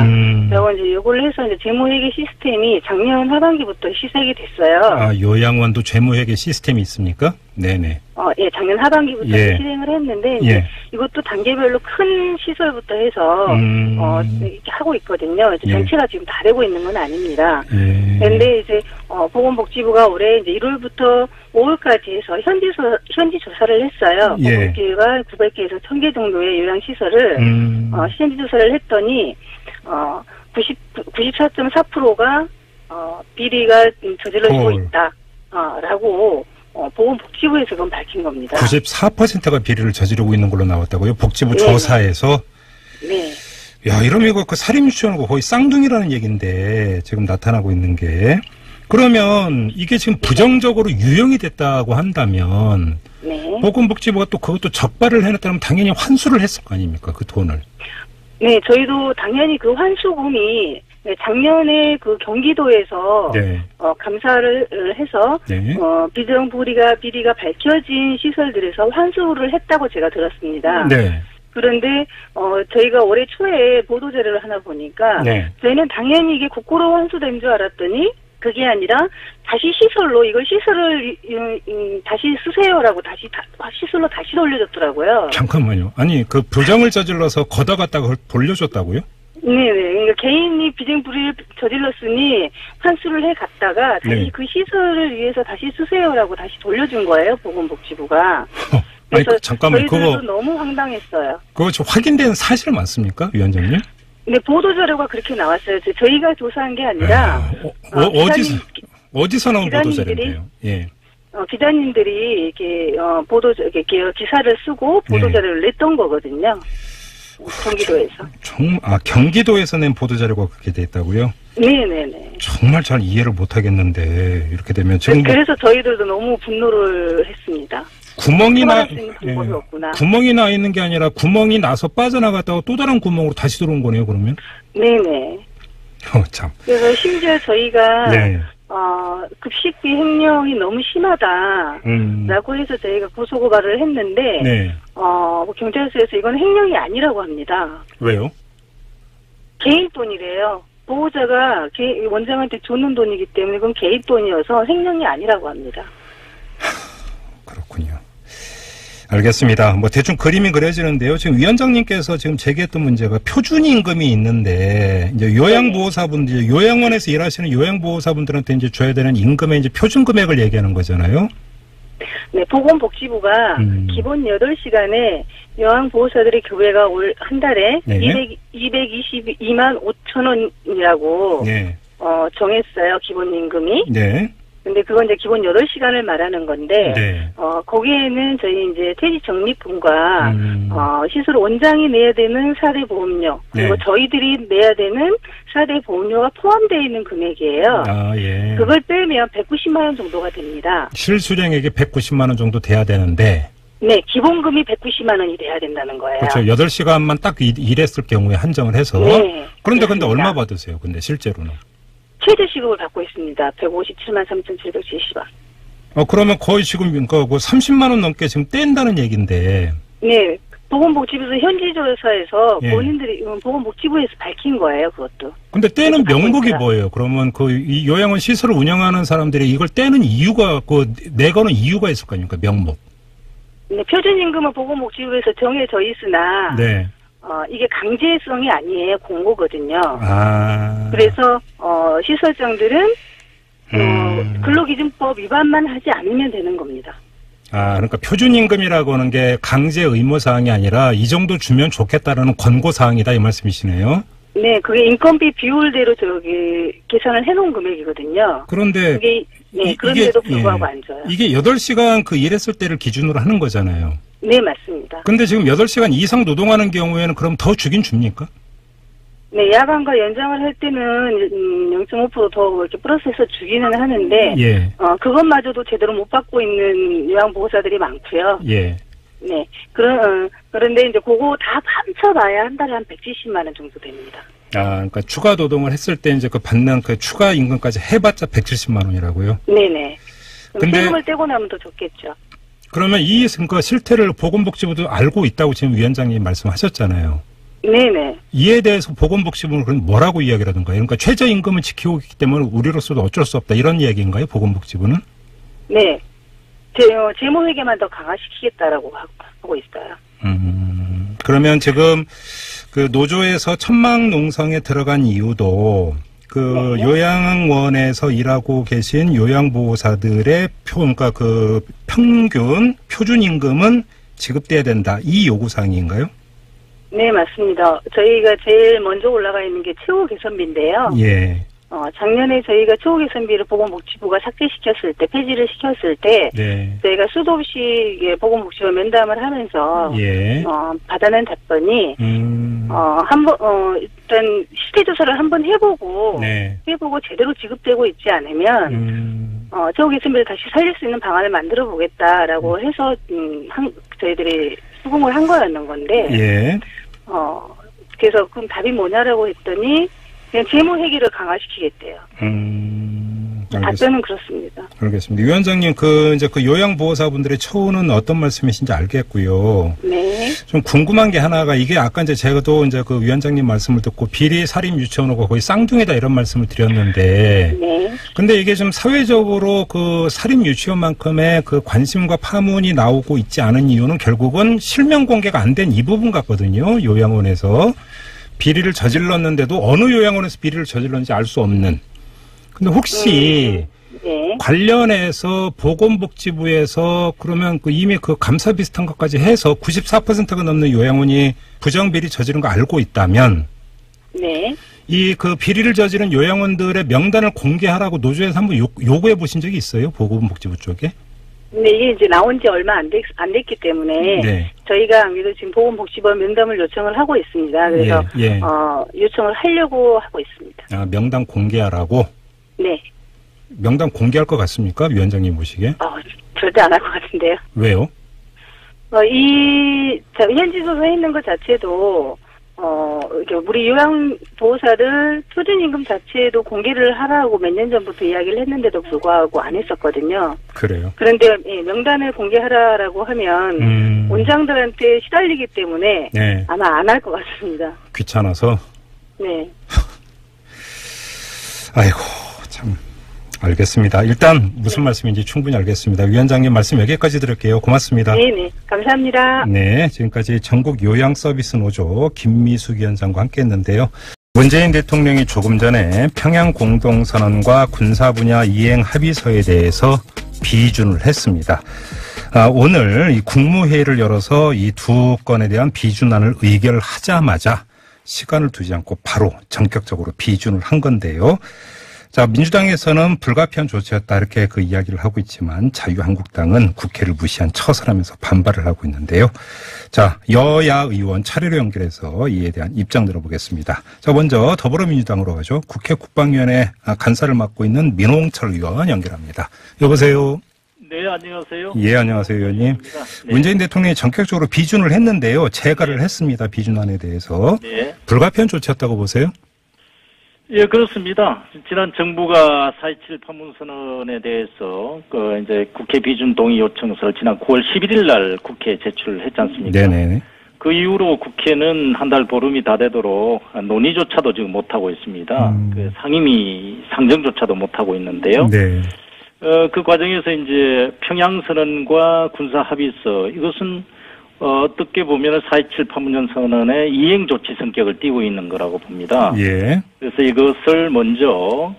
라고 이제 요구를 해서 이제 재무회계 시스템이 작년 하반기부터 시작이 됐어요. 아, 요양원도 재무회계 시스템이 있습니까? 네네. 예, 작년 하반기부터 예. 실행을 했는데 이제 예. 이것도 단계별로 큰 시설부터 해서 이렇게 하고 있거든요. 이제 예. 전체가 지금 다 되고 있는 건 아닙니다. 예. 그런데 이제 보건복지부가 올해 이제 1월부터 5월까지 해서 현지 조사를 했어요. 예. 보건기회가 900개에서 1000개 정도의 요양시설을 현지 조사를 했더니 94.4%가 비리가 저질러지고 있다. 라고 보건복지부에서 그건 밝힌 겁니다. 94%가 비리를 저지르고 있는 걸로 나왔다고요? 복지부 네. 조사에서? 네. 야, 이러면 이거 그 사립유치원하고 거의 쌍둥이라는 얘기인데, 지금 나타나고 있는 게. 그러면 이게 지금 부정적으로 유용이 됐다고 한다면, 네. 보건복지부가 또 그것도 적발을 해놨다면 당연히 환수를 했을 거 아닙니까? 그 돈을. 네, 저희도 당연히 그 환수금이 작년에 그 경기도에서 네. 감사를 해서 네. 비리가 밝혀진 시설들에서 환수를 했다고 제가 들었습니다. 네. 그런데 저희가 올해 초에 보도 자료를 하나 보니까 네. 저희는 당연히 이게 국고로 환수된 줄 알았더니 그게 아니라 다시 시설로 이걸 시설을 다시 쓰세요라고 시설로 다시 돌려줬더라고요. 잠깐만요. 아니, 그 부정을 저질러서 걷어갔다가 그걸 돌려줬다고요? 네네. 그러니까 개인이 비정부리를 저질렀으니 환수를 해갔다가 다시 네. 그 시설을 위해서 다시 쓰세요라고 다시 돌려준 거예요. 보건복지부가. 아니, 그래서 잠깐만, 저희들도 그거, 너무 황당했어요. 그거 좀 확인된 사실 맞습니까? 위원장님? 네, 보도자료가 그렇게 나왔어요. 저희가 조사한 게 아니라 어디서 나온 기자님들이- 보도자료인데요? 예. 기자님들이 이렇게 기사를 쓰고 보도자료를 냈던 거거든요. 경기도에서. 경기도에서 낸 보도자료가 그렇게 돼 있다고요? 네네네. 정말 잘 이해를 못 하겠는데, 이렇게 되면 지금 그래서 저희들도 너무 분노를 했습니다. 구멍이 생활할 수 있는 방법이 없구나. 구멍이 나 있는 게 아니라 구멍이 나서 빠져나갔다가 또 다른 구멍으로 다시 들어온 거네요, 그러면? 네네. 참. 그래서 심지어 저희가 네. 급식비 횡령이 너무 심하다라고 해서 저희가 고소고발을 했는데 네. 경찰서에서 이건 횡령이 아니라고 합니다. 왜요? 개인 돈이래요. 보호자가 원장한테 줬는 돈이기 때문에 그건 개인 돈이어서 횡령이 아니라고 합니다. 그렇군요. 알겠습니다. 뭐 대충 그림이 그려지는데요. 지금 위원장님께서 지금 제기했던 문제가 표준 임금이 있는데 이제 요양보호사분들, 요양원에서 일하시는 요양보호사분들한테 이제 줘야 되는 임금의 이제 표준 금액을 얘기하는 거잖아요. 네, 보건복지부가 기본 8시간에 요양보호사들의 교배가 올 한 달에 네. 222만 5천 원이라고 네. 정했어요. 기본 임금이. 네. 근데 그건 이제 기본 8시간을 말하는 건데, 네. 거기에는 저희 이제 퇴직 적립금과, 시설 원장이 내야 되는 4대 보험료, 그리고 네. 저희들이 내야 되는 4대 보험료가 포함되어 있는 금액이에요. 아, 예. 그걸 빼면 190만 원 정도가 됩니다. 실수령액이 190만 원 정도 돼야 되는데, 네, 기본금이 190만 원이 돼야 된다는 거예요. 그렇죠. 8시간만 딱 일했을 경우에 한정을 해서. 네, 그런데 그렇습니다. 얼마 받으세요? 근데 실제로는? 최저시급을 받고 있습니다. 157만 3,770원. 그러면 거의 지금 그 30만 원 넘게 지금 뗀다는 얘기인데. 네, 보건복지부에서 현지 조사에서 예. 본인들이 보건복지부에서 밝힌 거예요, 그것도. 근데 떼는 그래서 명목이 바꾸니까. 뭐예요? 그러면 이 요양원 시설을 운영하는 사람들이 이걸 떼는 이유가 내거는 이유가 있을 거 아닙니까? 명목. 네, 표준임금은 보건복지부에서 정해져 있으나 네. 이게 강제성이 아니에요, 공고거든요. 아. 그래서 시설장들은 근로기준법 위반만 하지 않으면 되는 겁니다. 아, 그러니까 표준임금이라고 하는 게 강제 의무사항이 아니라 이 정도 주면 좋겠다라는 권고사항이다 이 말씀이시네요. 네, 그게 인건비 비율대로 계산을 해놓은 금액이거든요. 그런데 그게 그런데도 불구하고 예. 안 줘요. 이게 8시간 일했을 때를 기준으로 하는 거잖아요. 네, 맞습니다. 근데 지금 8시간 이상 노동하는 경우에는 그럼 더 주긴 줍니까? 네, 야간과 연장을 할 때는 0.5% 더 이렇게 플러스해서 주기는 하는데, 예. 그것마저도 제대로 못 받고 있는 요양보호사들이 많고요. 예. 네, 그런데 이제 그거 다 합쳐봐야 한 달에 한 170만 원 정도 됩니다. 아, 그러니까 추가 노동을 했을 때 이제 받는 추가 임금까지 해봤자 170만 원이라고요? 네네. 근데- 세금을 떼고 나면 더 좋겠죠. 그러면 이 실태를 보건복지부도 알고 있다고 지금 위원장님 말씀하셨잖아요. 네네. 이에 대해서 보건복지부는 그럼 뭐라고 이야기를 하던가요? 그러니까 최저임금을 지키고 있기 때문에 우리로서도 어쩔 수 없다 이런 이야기인가요? 보건복지부는? 네. 재무회계만 더 강화시키겠다라고 하고 있어요. 그러면 지금 노조에서 천막농성에 들어간 이유도 네. 요양원에서 일하고 계신 요양보호사들의 그러니까 평균 표준임금은 지급돼야 된다 이 요구사항인가요? 네, 맞습니다. 저희가 제일 먼저 올라가 있는 게 최고 개선비인데요. 예. 작년에 저희가 최고 개선비를 보건복지부가 삭제시켰을 때, 폐지를 시켰을 때, 네. 저희가 수도 없이 보건복지부 면담을 하면서, 예. 받아낸 답변이, 일단 실태조사를 한번 해보고, 네. 제대로 지급되고 있지 않으면, 최고 개선비를 다시 살릴 수 있는 방안을 만들어 보겠다라고 해서, 저희들이 수긍을 한 거였는 건데, 예. 그래서 그럼 답이 뭐냐라고 했더니, 그냥 재무회계를 강화시키겠대요. 알겠습니다. 답변은 그렇습니다. 알겠습니다. 위원장님, 이제 요양보호사분들의 처우는 어떤 말씀이신지 알겠고요. 네. 좀 궁금한 게 하나가 이게 아까 이제 제가도 이제 위원장님 말씀을 듣고 비리 사립 유치원하고 거의 쌍둥이다 이런 말씀을 드렸는데. 네. 근데 이게 좀 사회적으로 사립 유치원만큼의 관심과 파문이 나오고 있지 않은 이유는 결국은 실명 공개가 안 된 이 부분 같거든요. 요양원에서. 비리를 저질렀는데도 어느 요양원에서 비리를 저질렀는지 알 수 없는. 근데 혹시 네. 관련해서 보건복지부에서 그러면 이미 감사 비슷한 것까지 해서 94%가 넘는 요양원이 부정비리 저지른 거 알고 있다면 네. 이 비리를 저지른 요양원들의 명단을 공개하라고 노조에서 한번 요구해 보신 적이 있어요? 보건복지부 쪽에? 근데 이게 이제 나온 지 얼마 안 됐기 때문에 네. 저희가 아무래도 지금 보건복지부 면담을 요청을 하고 있습니다. 그래서 예. 요청을 하려고 하고 있습니다. 아, 명단 공개하라고? 네. 명단 공개할 것 같습니까? 위원장님 보시기에? 절대 안 할 것 같은데요. 왜요? 현지 조사에 있는 것 자체도 우리 요양보호사들 표준임금 자체도 공개를 하라고 몇 년 전부터 이야기를 했는데도 불구하고 안 했었거든요. 그래요. 그런데 명단을 공개하라라고 하면 원장들한테 시달리기 때문에 네. 아마 안 할 것 같습니다. 귀찮아서? 네. 아이고, 참. 알겠습니다. 일단 무슨 말씀인지 충분히 알겠습니다. 위원장님 말씀 여기까지 들을게요. 고맙습니다. 네네. 감사합니다. 네, 지금까지 전국 요양서비스노조 김미숙 위원장과 함께했는데요. 문재인 대통령이 조금 전에 평양 공동선언과 군사 분야 이행 합의서에 대해서 비준을 했습니다. 오늘 이 국무회의를 열어서 이 두 건에 대한 비준안을 의결하자마자 시간을 두지 않고 바로 전격적으로 비준을 한 건데요. 자, 민주당에서는 불가피한 조치였다 이렇게 그 이야기를 하고 있지만 자유한국당은 국회를 무시한 처사라면서 반발을 하고 있는데요. 자, 여야 의원 차례로 연결해서 이에 대한 입장 들어보겠습니다. 자, 먼저 더불어민주당으로 가죠. 국회 국방위원회 간사를 맡고 있는 민홍철 의원 연결합니다. 여보세요. 네, 안녕하세요. 예, 안녕하세요, 의원님. 네. 문재인 대통령이 전격적으로 비준을 했는데요. 재가를 했습니다. 비준안에 대해서. 네. 불가피한 조치였다고 보세요? 예, 그렇습니다. 지난 정부가 4.27 판문선언에 대해서 이제 국회 비준 동의 요청서를 지난 9월 11일 날 국회에 제출을 했지 않습니까? 네네. 그 이후로 국회는 한 달 보름이 다 되도록 논의조차도 지금 못하고 있습니다. 그 상임위 상정조차도 못하고 있는데요. 네. 그 과정에서 이제 평양선언과 군사합의서, 이것은 어떻게 보면 4.27 판문점 선언의 이행조치 성격을 띠고 있는 거라고 봅니다. 예. 그래서 이것을 먼저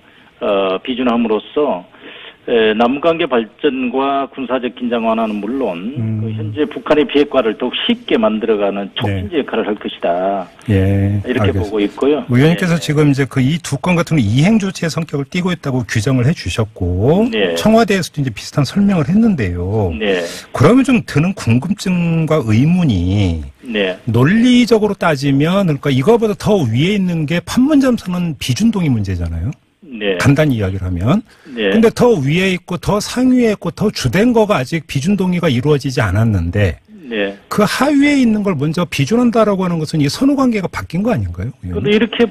비준함으로써 남북관계 발전과 군사적 긴장 완화는 물론 그 현재 북한의 비핵화를 더욱 쉽게 만들어가는 촉진제 역할을 할 것이다. 예. 이렇게 알겠습니다. 보고 있고요. 의원님께서 네. 지금 이제 그 이 두 건 같은 거 이행 조치의 성격을 띠고 있다고 규정을 해주셨고 네. 청와대에서도 이제 비슷한 설명을 했는데요. 네. 그러면 좀 드는 궁금증과 의문이 네. 논리적으로 따지면 그러니까 이거보다 더 위에 있는 게 판문점 선언 비준동의 문제잖아요. 네. 간단히 이야기를 하면. 네. 근데 더 위에 있고 더 상위에 있고 더 주된 거가 아직 비준 동의가 이루어지지 않았는데 네. 그 하위에 있는 걸 먼저 비준한다라고 하는 것은 이 선후 관계가 바뀐 거 아닌가요? 그런데 이렇게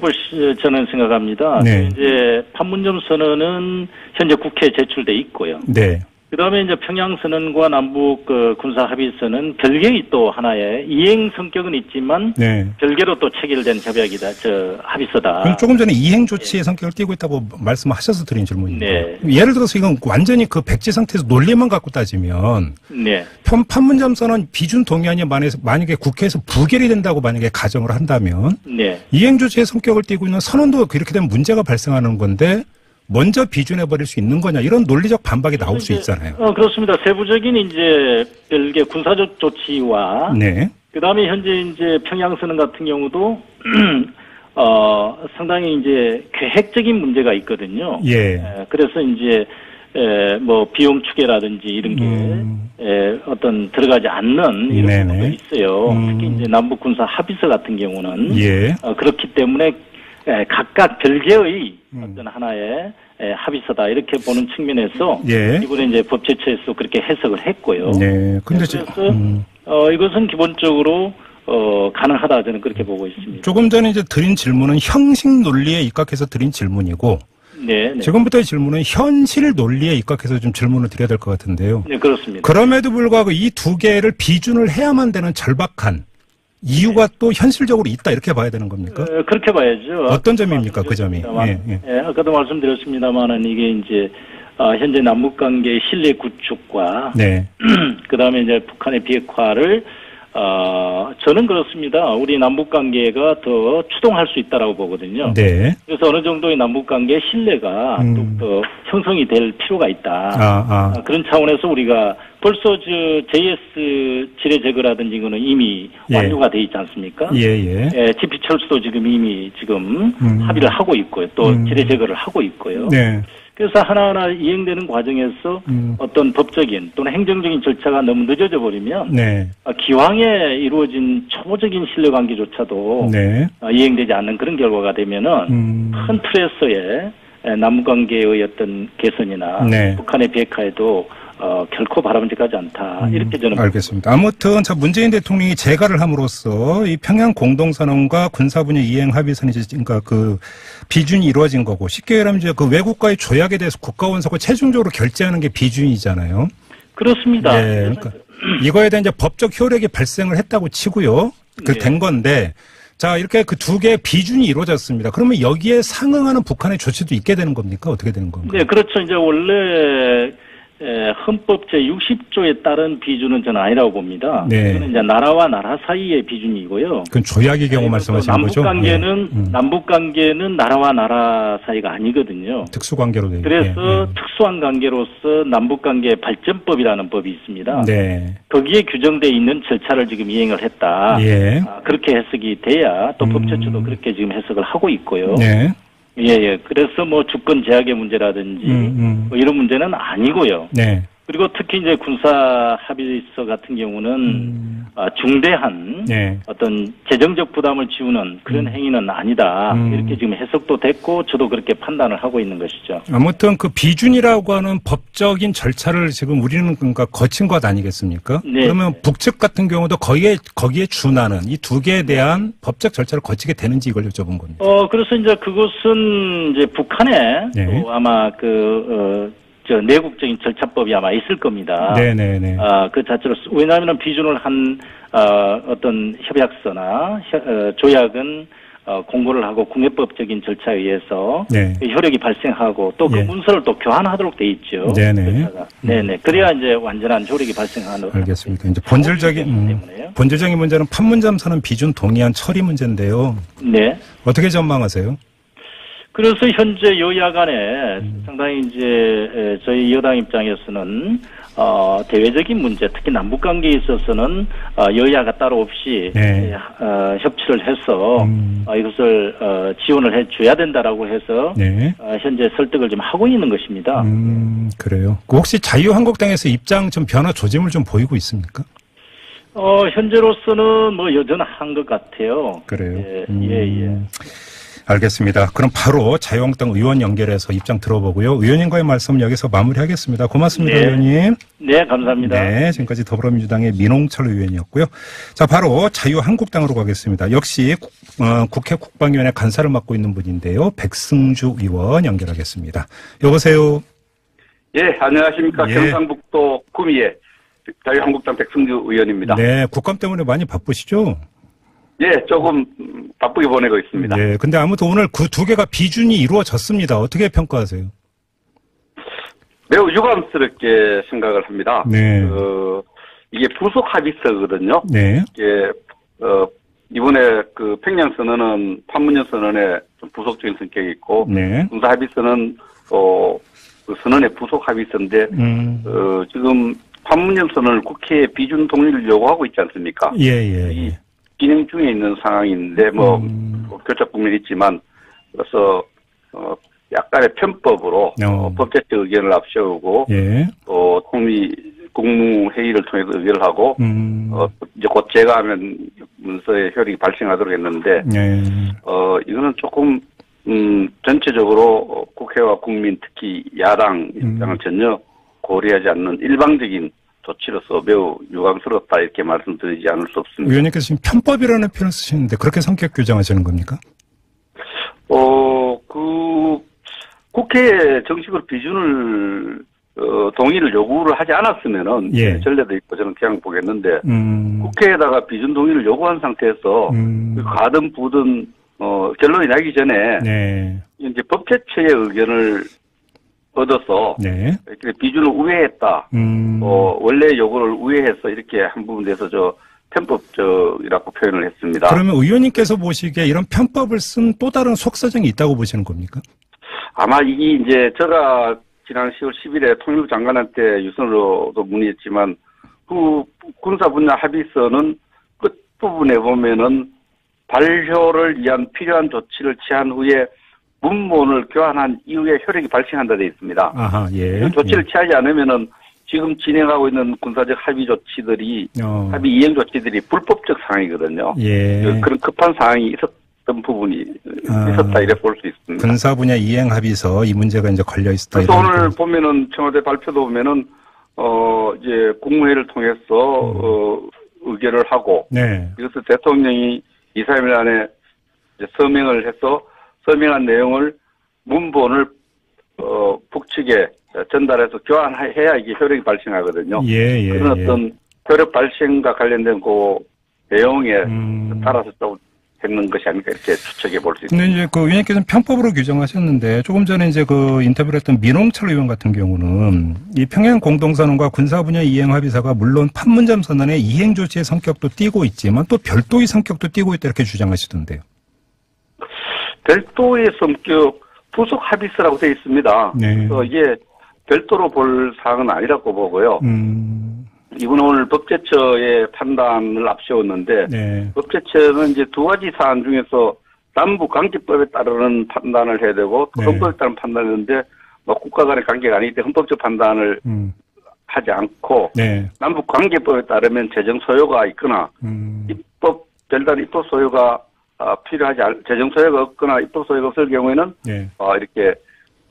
저는 생각합니다. 네. 이제 판문점 선언은 현재 국회에 제출돼 있고요. 네. 그다음에 이제 평양선언과 남북 군사합의서는 별개의 또 하나의 이행 성격은 있지만 네. 별개로 또 체결된 협약이다. 합의서다. 그럼 조금 전에 이행 조치의 성격을 띠고 있다고 말씀하셔서 드린 질문입니다. 네. 예를 들어서 이건 완전히 그 백지 상태에서 논리만 갖고 따지면 네. 판문점 선언 비준 동의안이 만약에 국회에서 부결이 된다고 만약에 가정을 한다면 네. 이행 조치의 성격을 띠고 있는 선언도 그렇게 되면 문제가 발생하는 건데 먼저 비준해버릴 수 있는 거냐 이런 논리적 반박이 나올 수 있잖아요. 그렇습니다. 세부적인 이제 별개 군사적 조치와 네. 그다음에 현재 이제 평양선언 같은 경우도 상당히 이제 계획적인 문제가 있거든요. 예. 그래서 이제 뭐 비용 추계라든지 이런 게 어떤 들어가지 않는 이런 것도 있어요. 특히 이제 남북 군사 합의서 같은 경우는 예. 그렇기 때문에 각각 별개의 어떤 하나의 합의서다 이렇게 보는 측면에서 예. 이번에 이제 법제처에서 그렇게 해석을 했고요. 네. 근데 그래서 이것은 기본적으로 가능하다 저는 그렇게 보고 있습니다. 조금 전에 이제 드린 질문은 형식 논리에 입각해서 드린 질문이고 네. 지금부터의 질문은 현실 논리에 입각해서 좀 질문을 드려야 될 것 같은데요. 네, 그렇습니다. 그럼에도 불구하고 이 두 개를 비준을 해야만 되는 절박한 이유가 또 현실적으로 있다 이렇게 봐야 되는 겁니까? 그렇게 봐야죠. 어떤 점입니까 그 점이? 아까도 말씀드렸습니다만은 이게 이제 현재 남북 관계 신뢰 구축과 네. 그다음에 이제 북한의 비핵화를 저는 그렇습니다. 우리 남북 관계가 더 추동할 수 있다라고 보거든요. 네. 그래서 어느 정도의 남북 관계 신뢰가 더 형성이 될 필요가 있다. 그런 차원에서 우리가 벌써 JS 지뢰 제거라든지 이거는 이미 완료가 돼 있지 않습니까? GP 철수도 지금 이미 합의를 하고 있고요. 또 지뢰 제거를 하고 있고요. 네. 그래서 하나하나 이행되는 과정에서 어떤 법적인 또는 행정적인 절차가 너무 늦어져 버리면 네. 기왕에 이루어진 초보적인 신뢰관계조차도 네. 이행되지 않는 그런 결과가 되면은 큰 틀에서의 남북관계의 어떤 개선이나 네. 북한의 비핵화에도 결코 바람직하지 않다. 이렇게 저는 알겠습니다. 아무튼 문재인 대통령이 재가를 함으로써 이 평양 공동선언과 군사분야 이행 합의선이 그러니까 그 비준이 이루어진 거고 쉽게 말하면 이제 그 외국과의 조약에 대해서 국가원석을 최종적으로 결재하는 게 비준이잖아요. 그렇습니다. 네, 그러니까 이거에 대한 이제 법적 효력이 발생을 했다고 치고요. 된 건데. 자, 이렇게 그 두 개의 비준이 이루어졌습니다. 그러면 여기에 상응하는 북한의 조치도 있게 되는 겁니까? 어떻게 되는 건가요? 네, 그렇죠. 이제 원래 헌법 제60조에 따른 비준은 저는 아니라고 봅니다. 네. 그는 이제 나라와 나라 사이의 비준이고요. 그건 조약의 경우 말씀하시는 거죠? 남북 관계는 나라와 나라 사이가 아니거든요. 특수 관계로 되어 그래서 특수한 관계로서 남북 관계 발전법이라는 법이 있습니다. 네. 거기에 규정되어 있는 절차를 지금 이행을 했다. 예. 그렇게 해석이 돼야 또 법제처도 그렇게 지금 해석을 하고 있고요. 네. 예. 그래서 뭐 주권 제약의 문제라든지 뭐 이런 문제는 아니고요. 네. 그리고 특히 이제 군사 합의서 같은 경우는 중대한 어떤 재정적 부담을 지우는 그런 행위는 아니다. 이렇게 지금 해석도 됐고 저도 그렇게 판단을 하고 있는 것이죠. 아무튼 그 비준이라고 하는 법적인 절차를 지금 우리는 그러니까 거친 것 아니겠습니까? 네. 그러면 북측 같은 경우도 거기에 준하는 이 두 개에 대한 법적 절차를 거치게 되는지 이걸 여쭤본 겁니다. 그래서 이제 그것은 이제 북한에 또 아마 내국적인 절차법이 아마 있을 겁니다. 네네네. 그 자체로 왜냐하면 비준을 한 어떤 협약서나 조약은 공고를 하고 국내법적인 절차에 의해서 효력이 발생하고 또 그 문서를 또 교환하도록 돼 있죠. 네네. 네네. 그래야 이제 완전한 효력이 발생하는. 알겠습니다. 이제 본질적인 문제는 판문점선언 비준 동의안 처리 문제인데요. 네. 어떻게 전망하세요? 그래서 현재 여야 간에 상당히 이제 저희 여당 입장에서는 대외적인 문제, 특히 남북 관계에 있어서는 여야가 따로 없이 협치를 해서 이것을 지원을 해줘야 된다라고 해서 현재 설득을 좀 하고 있는 것입니다. 그래요. 혹시 자유한국당에서 입장 좀 변화 조짐을 좀 보이고 있습니까? 현재로서는 뭐 여전한 것 같아요. 그래요. 예. 알겠습니다. 그럼 바로 자유한국당 의원 연결해서 입장 들어보고요. 의원님과의 말씀 여기서 마무리하겠습니다. 고맙습니다, 의원님. 네, 감사합니다. 네, 지금까지 더불어민주당의 민홍철 의원이었고요. 자, 바로 자유한국당으로 가겠습니다. 역시 국회 국방위원회 간사를 맡고 있는 분인데요. 백승주 의원 연결하겠습니다. 여보세요. 예, 안녕하십니까. 경상북도 구미의 자유한국당 백승주 의원입니다. 네, 국감 때문에 많이 바쁘시죠? 예, 조금 바쁘게 보내고 있습니다. 네, 근데 아무튼 오늘 그 두 개가 비준이 이루어졌습니다. 어떻게 평가하세요? 매우 유감스럽게 생각을 합니다. 네. 이게 부속 합의서거든요. 네. 이게, 이번에 그 평양선언은 판문점 선언에 좀 부속적인 성격이 있고, 군사 합의서는, 그 선언의 부속 합의서인데, 지금 판문점 선언을 국회에 비준 동의를 요구하고 있지 않습니까? 예. 진행 중에 있는 상황인데 교착 국면이 있지만 그래서 약간의 편법으로 법제적 의견을 앞세우고 또 통미 국무회의를 통해서 의결을 하고 이제 곧 제거하면 문서의 효력이 발생하도록 했는데 이거는 조금 전체적으로 국회와 국민 특히 야당 입장을 전혀 고려하지 않는 일방적인 조치로서 매우 유감스럽다 이렇게 말씀드리지 않을 수 없습니다. 의원님께서 지금 편법이라는 표현을 쓰시는데 그렇게 성격 규정하시는 겁니까? 국회에 정식으로 비준을 동의를 요구를 하지 않았으면은 전례도 있고 저는 그냥 보겠는데 국회에다가 비준 동의를 요구한 상태에서 가든 부든 결론이 나기 전에 이제 법제처의 의견을 얻어서 비준을 우회했다. 원래 요구를 우회해서 이렇게 한 부분에 대해서 편법적이라고 표현을 했습니다. 그러면 의원님께서 보시기에 이런 편법을 쓴 또 다른 속사정이 있다고 보시는 겁니까? 아마 이게 이제 제가 지난 10월 10일에 통일부 장관한테 유선으로도 문의했지만 그 군사 분야 합의서는 끝부분에 보면은 발효를 위한 필요한 조치를 취한 후에 문본을 교환한 이후에 효력이 발생한다 되어 있습니다. 아하, 조치를 취하지 않으면은 지금 진행하고 있는 군사적 합의 조치들이 합의 이행 조치들이 불법적 상황이거든요. 그런 급한 상황이 있었던 부분이 있었다 이래 볼 수 있습니다. 군사 분야 이행 합의서 이 문제가 이제 걸려 있었다. 그래서 오늘 보면은 청와대 발표도 보면은 이제 국무회의를 통해서 의결을 하고 그래서 대통령이 2, 3일 안에 이제 서명을 해서 서명한 내용을 문본을 북측에 전달해서 교환해야 이게 효력이 발생하거든요. 그런 어떤 효력 발생과 관련된 그 내용에 따라서 좀 했는 것이 아닐까 이렇게 추측해 볼 수 있습니다. 근데 이제 그 의원님께서는 편법으로 규정하셨는데 조금 전에 이제 그 인터뷰를 했던 민홍철 의원 같은 경우는 이 평양 공동선언과 군사 분야 이행 합의서가 물론 판문점 선언의 이행 조치의 성격도 띠고 있지만 또 별도의 성격도 띠고 있다 이렇게 주장하시던데요. 별도의 성격 부속 합의서라고 되어 있습니다. 네. 그래서 이게 별도로 볼 사항은 아니라고 보고요. 이번 오늘 법제처의 판단을 앞세웠는데 네. 법제처는 이제 두 가지 사안 중에서 남북관계법에 따르는 판단을 해야 되고 또 헌법에 따른 판단을 했는데 뭐 국가 간의 관계가 아니기 때문에 헌법적 판단을 하지 않고 네. 남북관계법에 따르면 재정 소요가 있거나 별다른 입법 소요가 재정 소요가 없거나 입법 소요가 없을 경우에는 네. 이렇게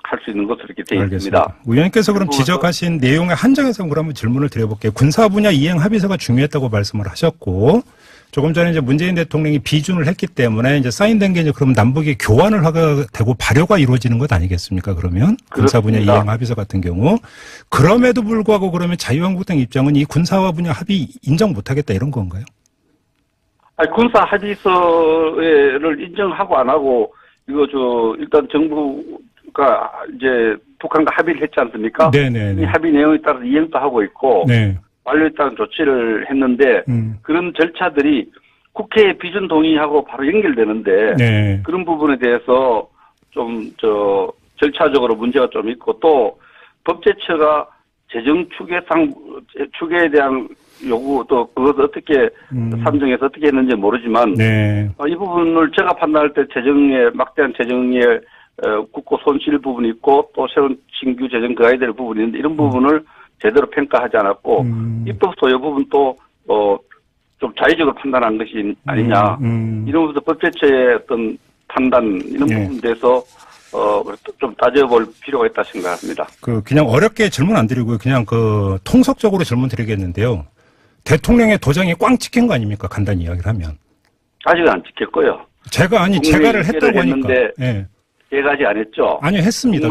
할 수 있는 것으로 이렇게 되어 있습니다. 의원님께서 그럼 지적하신 내용의 한정에서 그러면 질문을 드려볼게요. 군사 분야 이행 합의서가 중요했다고 말씀을 하셨고 조금 전에 이제 문재인 대통령이 비준을 했기 때문에 이제 사인된 게 이제 그럼 남북이 교환을 하게 되고 발효가 이루어지는 것 아니겠습니까? 그러면 군사 분야 이행 합의서 같은 경우 그럼에도 불구하고 그러면 자유한국당 입장은 이 군사 분야 합의 인정 못하겠다 이런 건가요? 아니, 군사 합의서를 인정하고 안 하고 이거 일단 정부가 이제 북한과 합의를 했지 않습니까? 네네. 이 합의 내용에 따라서 이행도 하고 있고 네. 완료에 따른 조치를 했는데 그런 절차들이 국회에 비준 동의하고 바로 연결되는데 네. 그런 부분에 대해서 좀 절차적으로 문제가 좀 있고 또 법제처가 재정 추계에 대한 요구 또 그것을 어떻게 산정해서 어떻게 했는지 모르지만 네. 이 부분을 제가 판단할 때 막대한 재정에 국고 손실 부분이 있고 또 새로운 신규 재정 들어가야 될 부분이 있는데 이런 부분을 제대로 평가하지 않았고 입법 소요 부분도 좀 자의적으로 판단한 것이 아니냐 이런 부분도 법제처의 어떤 판단 이런 부분에 대해서 좀 따져볼 필요가 있다 생각합니다. 그냥 어렵게 질문 안 드리고요. 그냥 통속적으로 질문 드리겠는데요. 대통령의 도장이 꽝 찍힌 거 아닙니까? 간단히 이야기를 하면. 아직은 안 찍혔고요. 제가를 했다고 하니까. 예. 제가 아직 안 했죠. 아니요, 했습니다.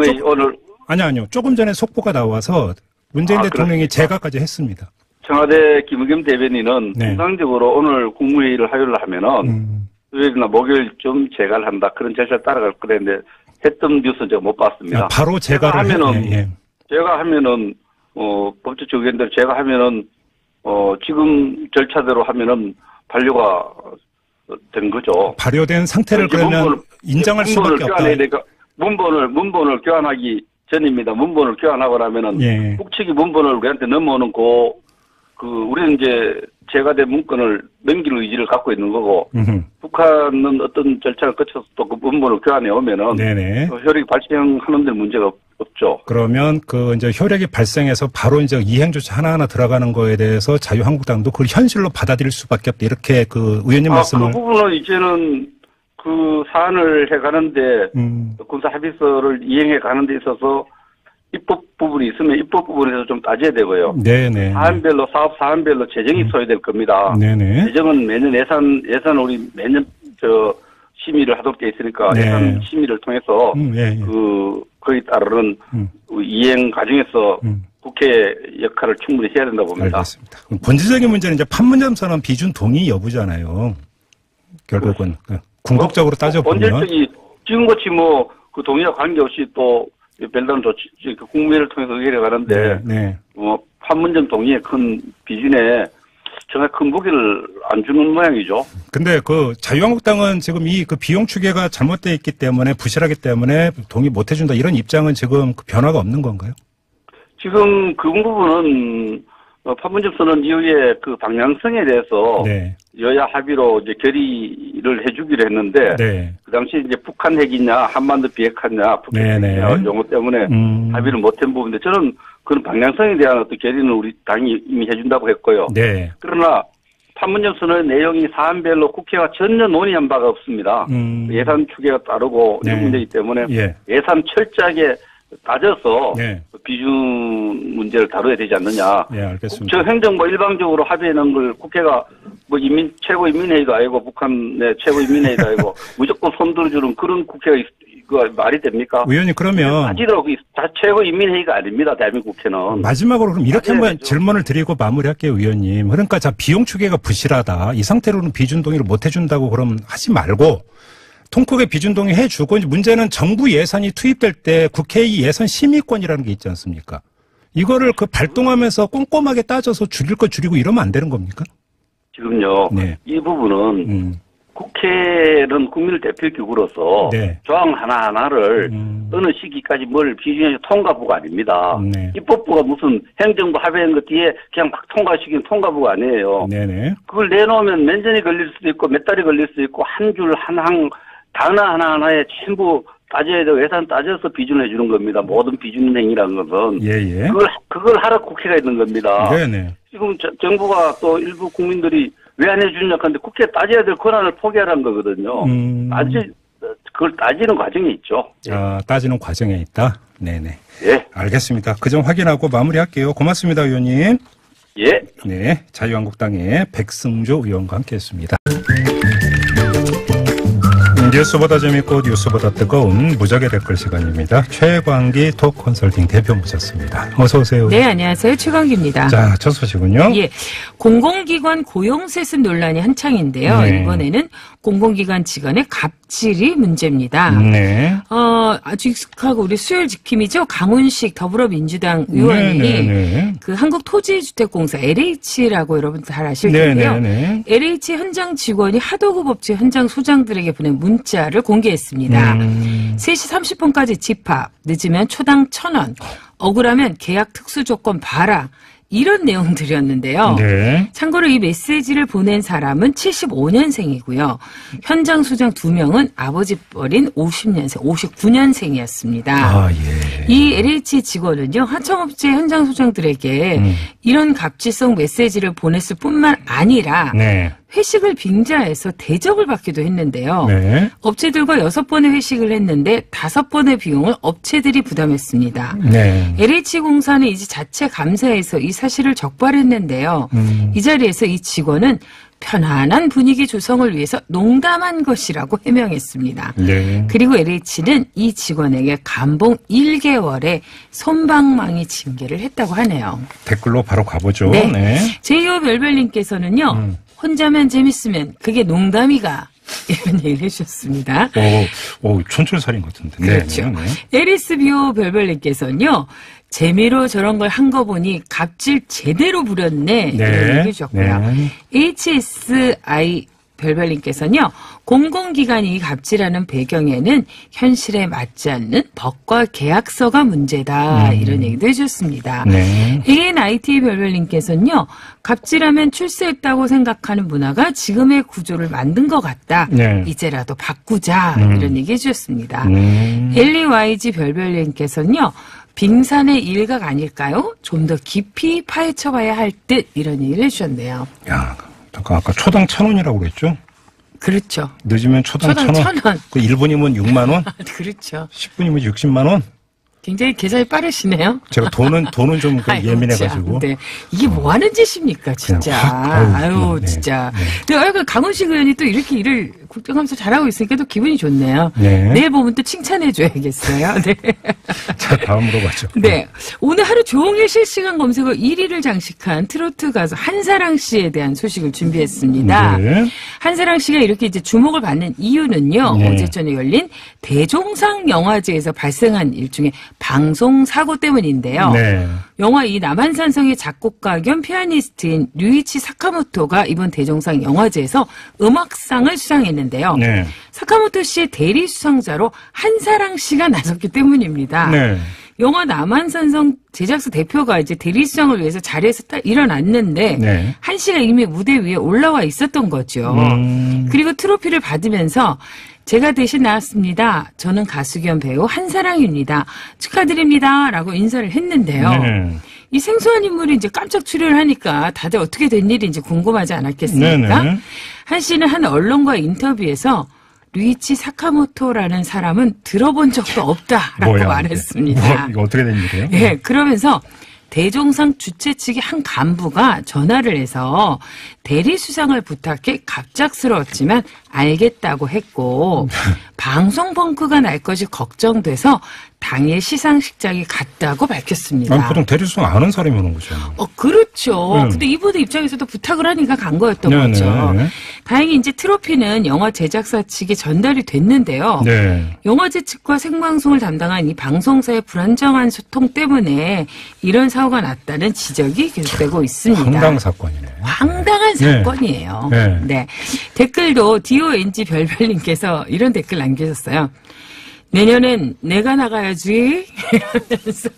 아니요. 조금 전에 속보가 나와서 문재인 대통령이 제가까지 했습니다. 청와대 김의겸 대변인은 통상적으로 오늘 국무회의를 화요일로 하면은 수요일이나 목요일쯤 재가를 한다. 그런 절차를 따라갈 거랬는데 했던 뉴스는 제가 못 봤습니다. 바로 제가를 하면은 제가 하면은 법제처 의견대로 제가 하면은 지금 절차대로 하면은 반려가 된 거죠. 발효된 상태를 그러면 인정할 수밖에 없다. 문본을 교환하기 전입니다. 문본을 교환하고 나면은 북측이 문본을 우리한테 넘어오는 우리는 이제 제가된 문건을 넘길 의지를 갖고 있는 거고 북한은 어떤 절차를 거쳐서 또 그 문본을 교환해 오면은 효력이 발생하는 데 문제가 없죠. 그러면 이제 효력이 발생해서 바로 이제 이행 조치 하나하나 들어가는 거에 대해서 자유한국당도 그걸 현실로 받아들일 수밖에 없다. 이렇게 의원님 말씀을. 그 부분은 이제는 그 사안을 해가는데 군사 합의서를 이행해 가는 데 있어서 입법 부분이 있으면 입법 부분에서 좀 따져야 되고요. 네네. 사업 사안별로 재정이 소요될 겁니다. 네네. 재정은 매년 예산 우리 매년 심의를 하도록 돼 있으니까 예산 심의를 통해서 거기 따르는 이행 과정에서 국회 역할을 충분히 해야 된다고 봅니다. 알겠습니다. 본질적인 문제는 이제 판문점 선언 비준 동의 여부잖아요. 결국은 궁극적으로 따져보면 본질적이 지금같이 그 동의와 관계없이 또 별다른 조치 국무회의를 통해서 의결해 가는데 판문점 동의의 큰 비준에 정말 큰 무게를 안 주는 모양이죠. 근데 자유한국당은 지금 비용 추계가 잘못되어 있기 때문에 부실하기 때문에 동의 못 해준다 이런 입장은 지금 변화가 없는 건가요? 지금 그 부분은 판문점 선언 이후에 그 방향성에 대해서 여야 합의로 이제 결의를 해주기로 했는데 그 당시 이제 북한 핵이냐 한반도 비핵화냐 북한 핵이냐 용어 때문에 합의를 못한 부분인데 저는 그런 방향성에 대한 어떤 결의는 우리 당이 이미 해준다고 했고요. 그러나 판문점 선언의 내용이 사안별로 국회가 전혀 논의한 바가 없습니다. 예산 추계가 따르고 이런 문제이기 때문에 예산 철저하게 따져서 네. 비준 문제를 다뤄야 되지 않느냐. 네, 알겠습니다. 저 행정부 일방적으로 합의하는 걸 국회가 뭐 최고인민회의도 아니고 북한의 최고인민회의도 아니고 무조건 손들어주는 그런 국회가 그 말이 됩니까? 의원님 그러면 사실은 다 최고인민회의가 아닙니다. 대한민국 국회는. 마지막으로 그럼 이렇게 한번 질문을 드리고 마무리할게요, 의원님. 그러니까 자 비용 추계가 부실하다. 이 상태로는 비준 동의를 못 해준다고 그럼 하지 말고 통크게 비준 동의 해주고 문제는 정부 예산이 투입될 때 국회의 예산 심의권이라는 게 있지 않습니까? 이거를 그 발동하면서 꼼꼼하게 따져서 줄일 거 줄이고 이러면 안 되는 겁니까? 지금요. 네. 이 부분은 국회는 국민을 대표 기구로서 네. 조항 하나하나를 어느 시기까지 뭘 비준해서 통과부가 아닙니다. 네. 입법부가 무슨 행정부 합의한 것 뒤에 그냥 막 통과시키는 통과부가 아니에요. 네네. 그걸 내놓으면 몇 년이 걸릴 수도 있고 몇 달이 걸릴 수도 있고 한 줄 한 항 단어 하나하나에 전부 따져야 되고 예산 따져서 비준해 주는 겁니다. 모든 비준 행위라는 것은. 예예. 그걸 하러 국회가 있는 겁니다. 네네. 지금 정부가 또 일부 국민들이 왜 안 해주냐 근데 국회에 따져야 될 권한을 포기하라는 거거든요. 그걸 따지는 과정이 있죠. 아, 따지는 과정에 있다? 네네. 예. 알겠습니다. 그 점 확인하고 마무리할게요. 고맙습니다, 의원님. 예. 네. 자유한국당의 백승조 의원과 함께 했습니다. 뉴스보다 재밌고 뉴스보다 뜨거운 무적의 댓글 시간입니다. 최광기 톡컨설팅 대표 모셨습니다. 어서 오세요. 네, 안녕하세요. 최광기입니다. 자, 첫 소식은요. 예, 공공기관 고용세습 논란이 한창인데요. 네. 이번에는 공공기관 직원의 갑질이 문제입니다. 네. 아주 익숙하고 우리 수요일 지킴이죠. 강훈식 더불어민주당 의원이 네네네. 그 한국토지주택공사 LH라고 여러분 잘 아실 텐데요. 네네네. LH 현장 직원이 하도급업체 현장 소장들에게 보낸 문자를 공개했습니다. 3시 30분까지 집합, 늦으면 초당 1,000원, 억울하면 계약 특수조건 봐라. 이런 내용들이었는데요. 네. 참고로 이 메시지를 보낸 사람은 75년생이고요. 현장 소장 2명은 아버지 뻘인 50년생, 59년생이었습니다. 아, 예. 이 LH 직원은요, 하청업체 현장 소장들에게 이런 갑질성 메시지를 보냈을 뿐만 아니라 네. 회식을 빙자해서 대접을 받기도 했는데요. 네. 업체들과 6번의 회식을 했는데 5번의 비용을 업체들이 부담했습니다. 네. LH공사는 이제 자체 감사해서 이 사실을 적발했는데요. 이 자리에서 이 직원은 편안한 분위기 조성을 위해서 농담한 것이라고 해명했습니다. 네. 그리고 LH는 이 직원에게 감봉 1개월의 솜방망이 징계를 했다고 하네요. 댓글로 바로 가보죠. 네. 네. 제이오 별별님께서는요. 혼자면 재밌으면 그게 농담이가 이런 얘기를 해주셨습니다. 오, 촌철살인 같은데. 그렇죠. 네, 네. 에리스비오 별별님께서는요. 재미로 저런 걸 한 거 보니 갑질 제대로 부렸네. 네. 이런 얘기 해주셨고요. 네. HSI 별별님께서는요. 공공기관이 갑질하는 배경에는 현실에 맞지 않는 법과 계약서가 문제다. 이런 얘기도 해주셨습니다. 네. ANIT 별별님께서는요. 갑질하면 출세했다고 생각하는 문화가 지금의 구조를 만든 것 같다. 네. 이제라도 바꾸자. 이런 얘기 해주셨습니다. LEYG 별별님께서는요. 빙산의 일각 아닐까요? 좀 더 깊이 파헤쳐봐야 할 듯 이런 얘기를 해주셨네요. 야, 아까 초당 1,000원이라고 그랬죠? 그렇죠. 늦으면 초당 1,000원. 그 1분이면 6만 원? 그렇죠. 10분이면 60만 원? 굉장히 계산이 빠르시네요. 제가 돈은 좀 예민해가지고. 네. 이게 뭐 하는 짓입니까, 진짜. 아유, 네, 진짜. 네. 근데 강훈식 의원이 또 이렇게 일을 국정감사 잘하고 있으니까 또 기분이 좋네요. 네. 내일 보면 또 칭찬해줘야겠어요. 네. 자, 다음으로 가죠. 네. 오늘 하루 종일 실시간 검색어 1위를 장식한 트로트 가수 한사랑 씨에 대한 소식을 준비했습니다. 네. 한사랑 씨가 이렇게 이제 주목을 받는 이유는요. 네. 어제 전에 열린 대종상 영화제에서 발생한 일종의 방송 사고 때문인데요. 네. 영화 이 남한산성의 작곡가 겸 피아니스트인 류이치 사카모토가 이번 대종상 영화제에서 음악상을 수상했는데요. 네. 사카모토 씨의 대리 수상자로 한사랑 씨가 나섰기 때문입니다. 네. 영화 남한산성 제작사 대표가 이제 대리 수상을 위해서 자리에서 딱 일어났는데 네. 한 씨가 이미 무대 위에 올라와 있었던 거죠. 그리고 트로피를 받으면서 제가 대신 나왔습니다. 저는 가수 겸 배우 한사랑입니다. 축하드립니다. 라고 인사를 했는데요. 네. 이 생소한 인물이 이제 깜짝 출연을 하니까 다들 어떻게 된 일인지 궁금하지 않았겠습니까? 네네. 한 씨는 한 언론과 인터뷰에서 루이치 사카모토라는 사람은 들어본 적도 없다라고 말했습니다. 이거 어떻게 된 일이에요? 예, 그러면서 대종상 주최 측의 한 간부가 전화를 해서 대리 수상을 부탁해 갑작스러웠지만 알겠다고 했고 방송 펑크가 날 것이 걱정돼서 당일 시상식장에 갔다고 밝혔습니다. 아니, 보통 대리 수상 아는 사람이 오는 거죠. 그렇죠. 근데 이분 입장에서도 부탁을 하니까 간 거였던 거죠. 다행히 이제 트로피는 영화 제작사 측에 전달이 됐는데요. 네. 영화제 측과 생방송을 담당한 이 방송사의 불안정한 소통 때문에 이런 사고가 났다는 지적이 계속되고 있습니다. 황당한 사건이네. 황당한 사건이에요. 네. 댓글도 DONG 별별님께서 이런 댓글 남기셨어요. 내년엔 내가 나가야지. 이러면서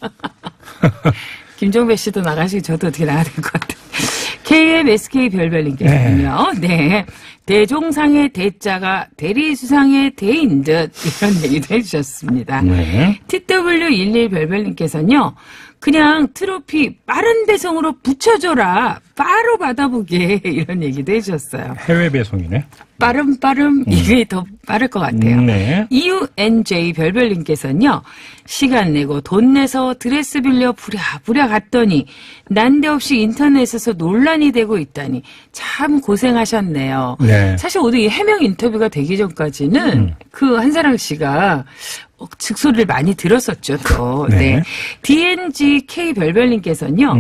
김종배 씨도 나가시고 저도 어떻게 나가야 될 것 같아요. KMSK 별별님께서는요. 네. 대종상의 대자가 대리수상의 대인 듯 이런 얘기도 해주셨습니다. TW11 별별님께서는요. 그냥 트로피 빠른 배송으로 붙여줘라. 바로 받아보게 이런 얘기도 해주셨어요. 해외 배송이네. 빠름 이게 더 빠를 것 같아요. EUNJ 별별님께서는요. 시간 내고 돈 내서 드레스 빌려 부랴부랴 갔더니 난데없이 인터넷에서 논란이 되고 있다니 참 고생하셨네요. 네. 사실 오늘 이 해명 인터뷰가 되기 전까지는 그 한사랑 씨가 즉소리를 많이 들었었죠, 또. 네. DNGK 별별님께서는요,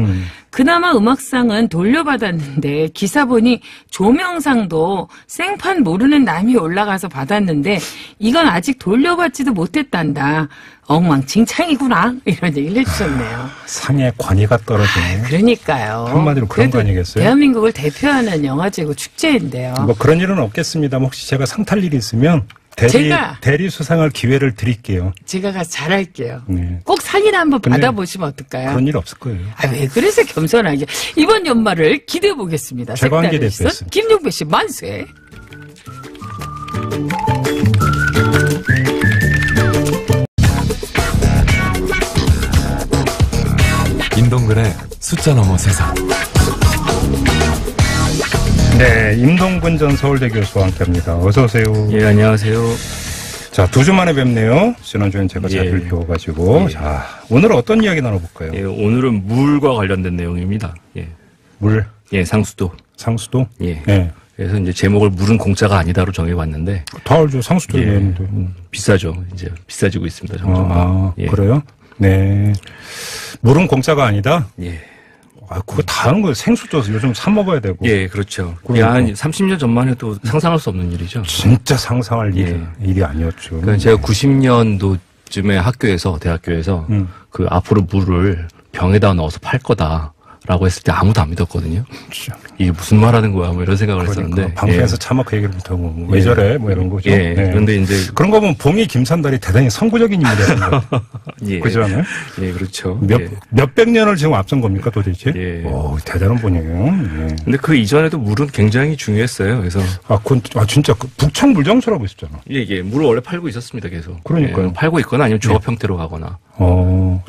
그나마 음악상은 돌려받았는데, 기사 보니 조명상도 생판 모르는 남이 올라가서 받았는데, 이건 아직 돌려받지도 못했단다. 엉망진창이구나. 이런 얘기를 해주셨네요. 상의 권위가 떨어지네. 그러니까요. 한마디로 그런 거 아니겠어요? 대한민국을 대표하는 영화제고 축제인데요. 뭐 그런 일은 없겠습니다만 혹시 제가 상 탈 일이 있으면 대리 수상할 기회를 드릴게요. 제가 가서 잘할게요. 꼭 상이나 한번 받아보시면 어떨까요? 그런 일 없을 거예요. 왜 그래서 겸손하게. 이번 연말을 기대해 보겠습니다. 최광기 대표였습니다. 김종배 씨 만세. 임동근의 숫자 넘어 세상. 네, 임동근 전 서울대 교수와 함께합니다. 어서 오세요. 예, 안녕하세요. 자, 2주 만에 뵙네요. 지난주엔 제가 자리를 비워가지고. 자, 오늘 어떤 이야기 나눠볼까요? 예, 오늘은 물과 관련된 내용입니다. 예. 물? 예, 상수도. 상수도? 예. 예. 그래서 이제 제목을 물은 공짜가 아니다로 정해봤는데. 다 알죠. 상수도 얘기했는데. 비싸죠. 이제 비싸지고 있습니다. 점점. 예. 그래요? 네. 물은 공짜가 아니다? 예. 그거 다 하는 거예요. 생수도 요즘 사 먹어야 되고. 예, 그렇죠. 그러니까. 한 30년 전만 해도 상상할 수 없는 일이죠. 진짜 상상할 일이 아니었죠. 그러니까 제가 90년도쯤에 대학교에서 그 앞으로 물을 병에다 넣어서 팔 거다라고 했을 때 아무도 안 믿었거든요. 그렇죠. 이게 무슨 말하는 거야, 뭐 이런 생각을 했었는데. 방송에서 차마 그 얘기를 못하고 왜 저래, 뭐 이런 거죠. 예. 그런데 이제 그런 거 보면 봉이 김산달이 대단히 선구적인 인물이었는데. 예. 그죠? 예, 그렇죠. 몇백 년을 지금 앞선 겁니까, 도대체? 예. 오, 대단한 분이에요. 예. 근데 그 이전에도 물은 굉장히 중요했어요. 그래서. 진짜 북청 물정수라고 있었잖아. 예. 물을 원래 팔고 있었습니다, 계속. 그러니까요. 예, 팔고 있거나 아니면 조합 형태로 가거나.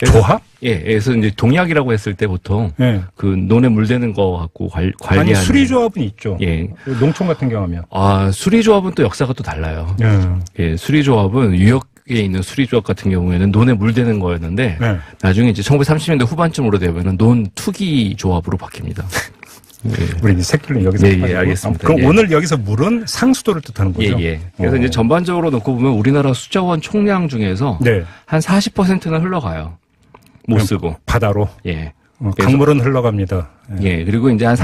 조합? 예, 그래서 이제 동약이라고 했을 때 보통 그 논에 물대는 거 갖고 관리하는. 아니, 수리조합은 있죠. 예. 농촌 같은 경우 하면. 수리조합은 또 역사가 또 달라요. 예, 수리조합은 유역에 있는 수리조합 같은 경우에는 논에 물대는 거였는데 나중에 이제 1930년대 후반쯤으로 되면은 논 투기 조합으로 바뀝니다. 예. 우리 이제 새끼를 여기서 예, 알겠습니다. 그럼 오늘 여기서 물은 상수도를 뜻하는 거죠? 예. 그래서 이제 전반적으로 놓고 보면 우리나라 수자원 총량 중에서 한 40%는 흘러가요. 못 쓰고. 바다로? 예. 강물은 흘러갑니다. 예. 그리고 이제 한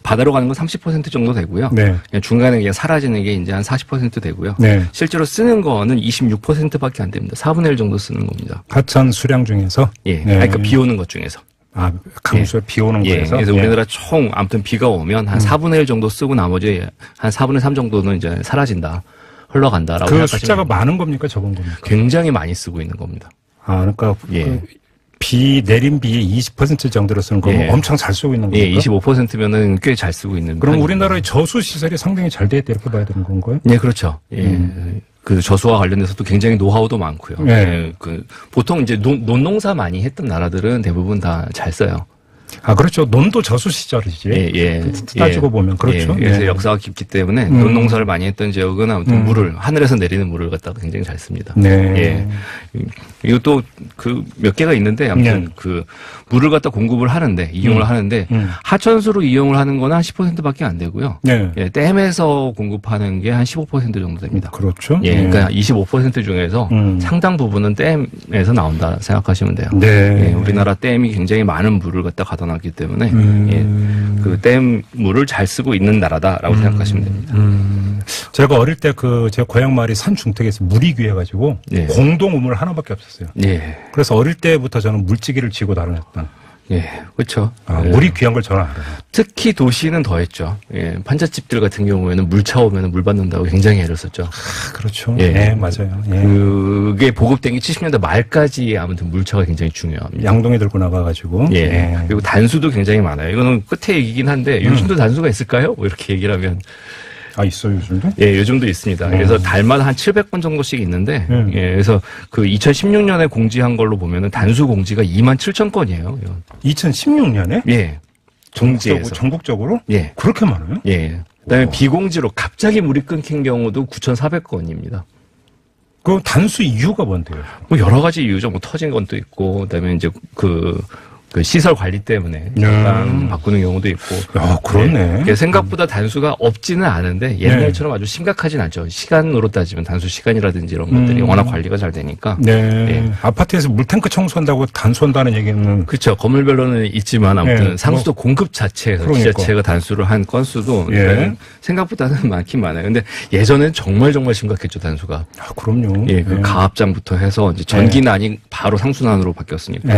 바다로 가는 건 30% 정도 되고요. 그냥 중간에 그냥 사라지는 게 이제 한 40% 되고요. 실제로 쓰는 거는 26%밖에 안 됩니다. 4분의 1 정도 쓰는 겁니다. 하천 수량 중에서? 예. 그러니까 비 오는 것 중에서. 강수에 비 오는 거에서? 그래서 우리나라 총 아무튼 비가 오면 한 4분의 1 정도 쓰고 나머지 한 4분의 3 정도는 이제 사라진다. 흘러간다라고 그 숫자가 많은 겁니까? 적은 겁니까? 굉장히 많이 쓰고 있는 겁니다. 그러니까 내린 비의 20% 정도로 쓰는 거면 엄청 잘 쓰고 있는 겁니까? 예, 25%면은 꽤 잘 쓰고 있는. 그럼 우리나라의 저수 시설이 상당히 잘 돼 있다 이렇게 봐야 되는 건가요? 네, 그렇죠. 예. 그 저수와 관련해서도 굉장히 노하우도 많고요. 예. 보통 이제 논농사 많이 했던 나라들은 대부분 다 잘 써요. 아, 그렇죠. 논도 저수 시절이지. 따지고 보면 그렇죠. 그래서 역사가 깊기 때문에 논 농사를 많이 했던 지역은 아무튼 물을 하늘에서 내리는 물을 갖다가 굉장히 잘 씁니다. 이것도 그 몇 개가 있는데 아무튼 그 물을 갖다 공급을 하는데 이용을 하는데 하천수로 이용을 하는 거는 한 10%밖에 안 되고요. 댐에서 공급하는 게 한 15% 정도 됩니다. 그렇죠. 그러니까 25% 중에서 상당 부분은 댐에서 나온다 생각하시면 돼요. 우리나라 댐이 굉장히 많은 물을 갖다 가다 놨기 때문에 그 댐 물을 잘 쓰고 있는 나라다라고 생각하시면 됩니다. 제가 어릴 때 제 고향 마을이 산 중턱에서 물이 귀해가지고 공동 우물 하나밖에 없었어요. 그래서 어릴 때부터 저는 물지기를 지고 다녔던. 그렇죠. 물이 귀한 걸 저는 알아요. 특히 도시는 더했죠. 판잣집들 같은 경우에는 물 차오면 물 받는다고 굉장히 애를 썼죠. 그렇죠. 맞아요. 그게 보급된 게 70년대 말까지 아무튼 물차가 굉장히 중요합니다. 양동이 들고 나가가지고. 그리고 단수도 굉장히 많아요. 이거는 끝에 얘기긴 한데 요즘도 단수가 있을까요? 뭐 이렇게 얘기를 하면. 아, 있어요, 요즘도? 요즘도 있습니다. 그래서 달마다 한 700건 정도씩 있는데, 그래서 그 2016년에 공지한 걸로 보면은 단수 공지가 27,000건이에요. 2016년에? 공지에서. 전국적으로? 그렇게 많아요? 그다음에 비공지로 갑자기 물이 끊긴 경우도 9,400건입니다. 그럼 단수 이유가 뭔데요? 뭐 여러 가지 이유죠. 뭐 터진 건 또 있고, 그다음에 이제 그 시설 관리 때문에 잠깐 바꾸는 경우도 있고. 그렇네. 생각보다 단수가 없지는 않은데 옛날처럼 아주 심각하진 않죠. 시간으로 따지면 단수 시간이라든지 이런 것들이 워낙 관리가 잘 되니까. 아파트에서 물탱크 청소한다고 단수한다는 얘기는. 그렇죠. 건물별로는 있지만 아무튼 상수도 공급 자체에서 지자체가 단수를 한 건수도 생각보다는 많긴 많아요. 근데 예전엔 정말 심각했죠, 단수가. 그럼요. 그 가압장부터 해서 이제 전기난이 바로 상수난으로 바뀌었으니까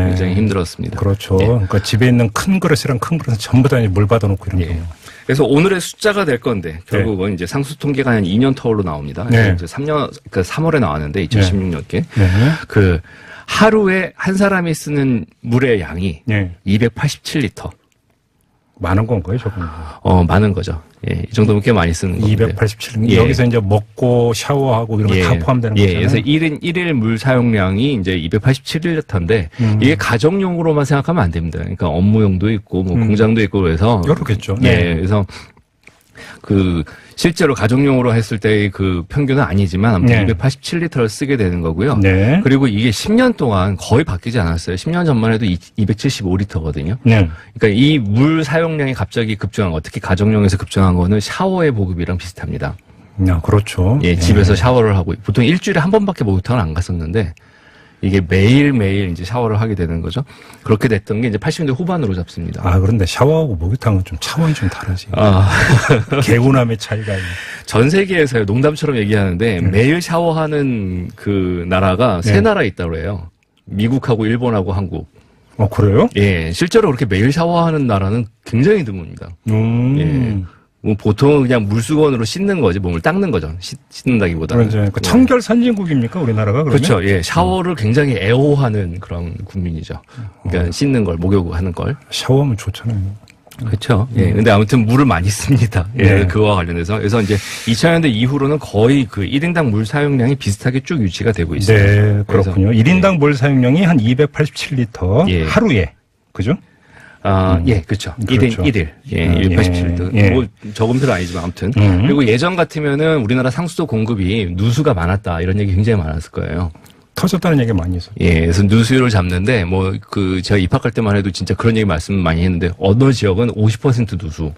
굉장히 힘들었습니다. 그렇죠. 그러니까 집에 있는 큰 그릇이랑 큰 그릇은 전부 다 물 받아놓고 이런 거. 그래서 오늘의 숫자가 될 건데 결국은 이제 상수 통계가 한 2년 터울로 나옵니다. 이제 3년, 그러니까 3월에 나왔는데 2016년께 그 하루에 한 사람이 쓰는 물의 양이 287리터. 많은 건가요, 적은 거? 많은 거죠. 이 정도면 꽤 많이 쓰는 건데. 287. 여기서 이제 먹고 샤워하고 이런 거 다 포함되는 거잖아요. 그래서 1일 물 사용량이 이제 287리터인데 이게 가정용으로만 생각하면 안 됩니다. 그러니까 업무용도 있고 뭐 공장도 있고 그래서 그렇겠죠. 그래서 그 실제로 가정용으로 했을 때의 그 평균은 아니지만 아무튼 287리터를 쓰게 되는 거고요. 그리고 이게 10년 동안 거의 바뀌지 않았어요. 10년 전만 해도 275리터거든요. 그러니까 이 물 사용량이 갑자기 급증한 거, 특히 가정용에서 급증한 거는 샤워의 보급이랑 비슷합니다. 그렇죠. 집에서 샤워를 하고 보통 일주일에 한 번밖에 목욕탕을 안 갔었는데 이게 매일매일 이제 샤워를 하게 되는 거죠. 그렇게 됐던 게 이제 80년대 후반으로 잡습니다. 그런데 샤워하고 목욕탕은 좀 차원이 좀 다르지. 개운함의 차이가. 전 세계에서 농담처럼 얘기하는데 매일 샤워하는 그 나라가 세 나라 있다고 해요. 미국하고 일본하고 한국. 그래요? 실제로 그렇게 매일 샤워하는 나라는 굉장히 드뭅니다. 뭐 보통 그냥 물수건으로 씻는 거지, 몸을 닦는 거죠. 씻는다기보다는. 그러니까 청결 선진국입니까, 우리나라가? 그러면? 그렇죠. 샤워를 굉장히 애호하는 그런 국민이죠. 그러니까 씻는 걸, 목욕하는 걸. 샤워하면 좋잖아요. 그렇죠. 근데 아무튼 물을 많이 씁니다. 그거와 관련해서. 그래서 이제 2000년대 이후로는 거의 그 1인당 물 사용량이 비슷하게 쭉 유지가 되고 있어요. 그렇군요. 1인당 물 사용량이 한 287리터 하루에. 그죠? 그렇죠. 1일. 287리터. 뭐 적은 편은 아니지만 아무튼. 그리고 예전 같으면은 우리나라 상수도 공급이 누수가 많았다. 이런 얘기 굉장히 많았을 거예요. 터졌다는 얘기 많이 했어요. 그래서 누수를 잡는데 제가 입학할 때만 해도 진짜 그런 얘기 말씀 많이 했는데 어느 지역은 50% 누수.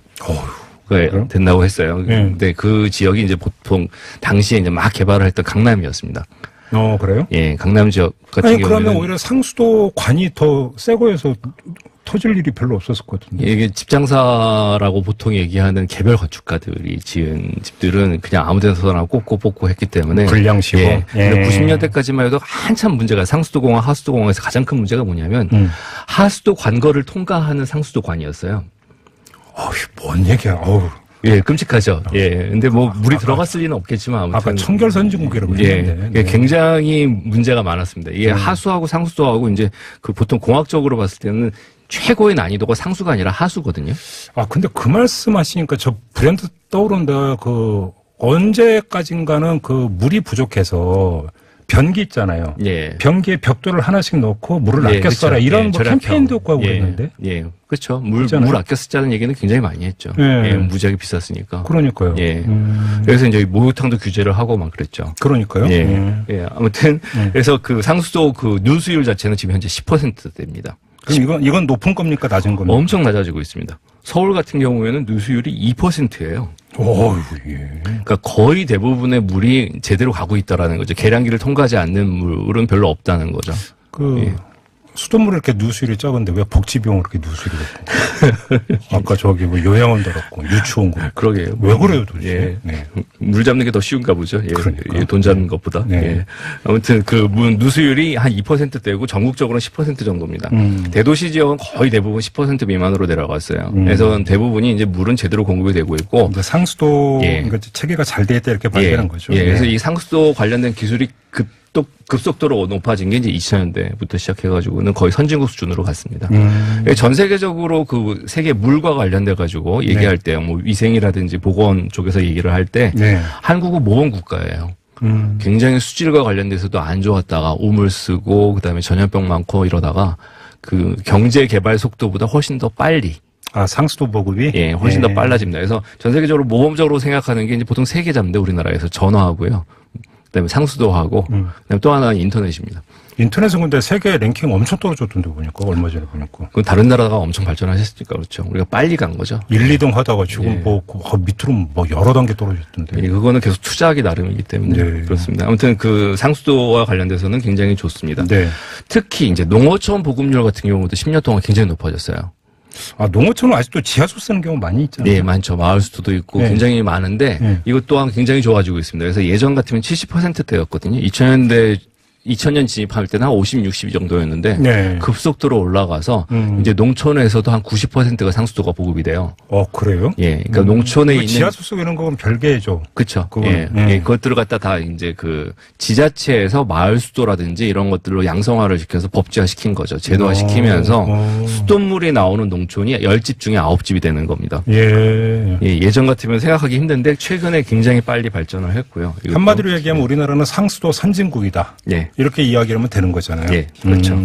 된다고 했어요. 근데 그 지역이 이제 보통 당시에 이제 막 개발을 했던 강남이었습니다. 그래요? 강남 지역 같은 경우는. 그러면 오히려 상수도 관이 더 세고 해서 터질 일이 별로 없었을 것 같은데. 이게 집장사라고 보통 얘기하는 개별 건축가들이 지은 집들은 그냥 아무 데서나 꽂고 뽑고 했기 때문에. 불량시고. 90년대까지만 해도 한참 문제가 상수도공항, 하수도공항에서 가장 큰 문제가 뭐냐면 하수도 관거를 통과하는 상수도관이었어요. 뭔 얘기야. 끔찍하죠. 근데 물이 들어갔을 리는 없겠지만 아무튼. 아까 청결 선진국이라고 했는데. 굉장히 문제가 많았습니다. 이게 하수하고 상수도하고 이제 그 보통 공학적으로 봤을 때는 최고의 난이도가 상수가 아니라 하수거든요. 근데 그 말씀 하시니까 저 브랜드 떠오른다. 언제까진가는 그 물이 부족해서 변기 있잖아요. 예. 변기에 벽돌을 하나씩 넣고 물을 예, 아껴 써라. 그렇죠. 이런 예, 뭐 캠페인도 있고 하고 그랬는데. 예, 그렇죠. 물 아껴 쓰자는 얘기는 굉장히 많이 했죠. 예. 예, 무지하게 비쌌으니까. 그러니까요. 예. 그래서 이제 목욕탕도 규제를 하고 막 그랬죠. 그러니까요. 예. 예. 아무튼 그래서 그 상수도 그 누수율 자체는 지금 현재 10%대입니다. 그럼 이건 높은 겁니까? 낮은 겁니까? 엄청 낮아지고 있습니다. 서울 같은 경우에는 누수율이 2%예요. 어휴, 예. 그러니까 거의 대부분의 물이 제대로 가고 있다라는 거죠. 계량기를 통과하지 않는 물은 별로 없다는 거죠. 예. 수돗물에 이렇게 누수율이 적은데 왜 복지비용으로 이렇게 누수율이 높고? 아까 저기 뭐 요양원 들었고 유치원 고 그러게요. 왜 그래요, 도대체? 예. 네. 물 잡는 게 더 쉬운가 보죠. 예. 그러니까. 예, 돈 잡는 것보다. 네. 예. 아무튼 그 누수율이 한 2%대고 전국적으로는 10% 정도입니다. 대도시 지역은 거의 대부분 10% 미만으로 내려갔어요. 그래서 대부분이 이제 물은 제대로 공급이 되고 있고 상수도 그러니까 체계가 잘 돼 있다 이렇게 봐야 되는 거죠. 예. 그래서 이 상수도 관련된 기술이 급속도로 높아진 게 이제 2000년대부터 시작해가지고는 거의 선진국 수준으로 갔습니다. 전 세계적으로 그 세계 물과 관련돼 가지고 얘기할 때 뭐 위생이라든지 보건 쪽에서 얘기를 할 때 한국은 모범 국가예요. 굉장히 수질과 관련돼서도 안 좋았다가 우물 쓰고 그다음에 전염병 많고 이러다가 그 경제 개발 속도보다 훨씬 더 빨리 상수도 보급이? 예, 훨씬 더 빨라집니다. 그래서 전 세계적으로 모범적으로 생각하는 게 이제 보통 세 개 잡는데 우리나라에서 전화하고요. 그다음에 상수도하고 그다음에 또 하나는 인터넷입니다. 인터넷은 근데 세계 랭킹 엄청 떨어졌던데 보니까 얼마 전에 보니까. 그건 다른 나라가 엄청 발전하셨으니까 그렇죠. 우리가 빨리 간 거죠. 1, 2등 하다가 지금 뭐 밑으로 뭐 여러 단계 떨어졌던데. 예, 그거는 계속 투자하기 나름이기 때문에 그렇습니다. 아무튼 그 상수도와 관련돼서는 굉장히 좋습니다. 특히 이제 농어촌 보급률 같은 경우도 10년 동안 굉장히 높아졌어요. 농어촌은 아직도 지하수 쓰는 경우 많이 있잖아요. 네, 많죠. 마을 수도도 있고 굉장히 많은데 이것 또한 굉장히 좋아지고 있습니다. 그래서 예전 같으면 70%대였거든요. 2000년 진입할 때는 한 50, 60 정도였는데 급속도로 올라가서 이제 농촌에서도 한 90%가 상수도가 보급이 돼요. 그래요? 예, 그러니까 농촌에 있는 지하수 쓰고 이런 건 별개죠. 그렇죠. 예, 그것들을 갖다 다 이제 그 지자체에서 마을 수도라든지 이런 것들로 양성화를 시켜서 법제화 시킨 거죠. 제도화 시키면서 수돗물이 나오는 농촌이 10집 중에 9집이 되는 겁니다. 예전 같으면 생각하기 힘든데 최근에 굉장히 빨리 발전을 했고요. 한마디로 얘기하면 우리나라는 상수도 선진국이다. 이렇게 이야기하면 되는 거잖아요. 예, 그렇죠.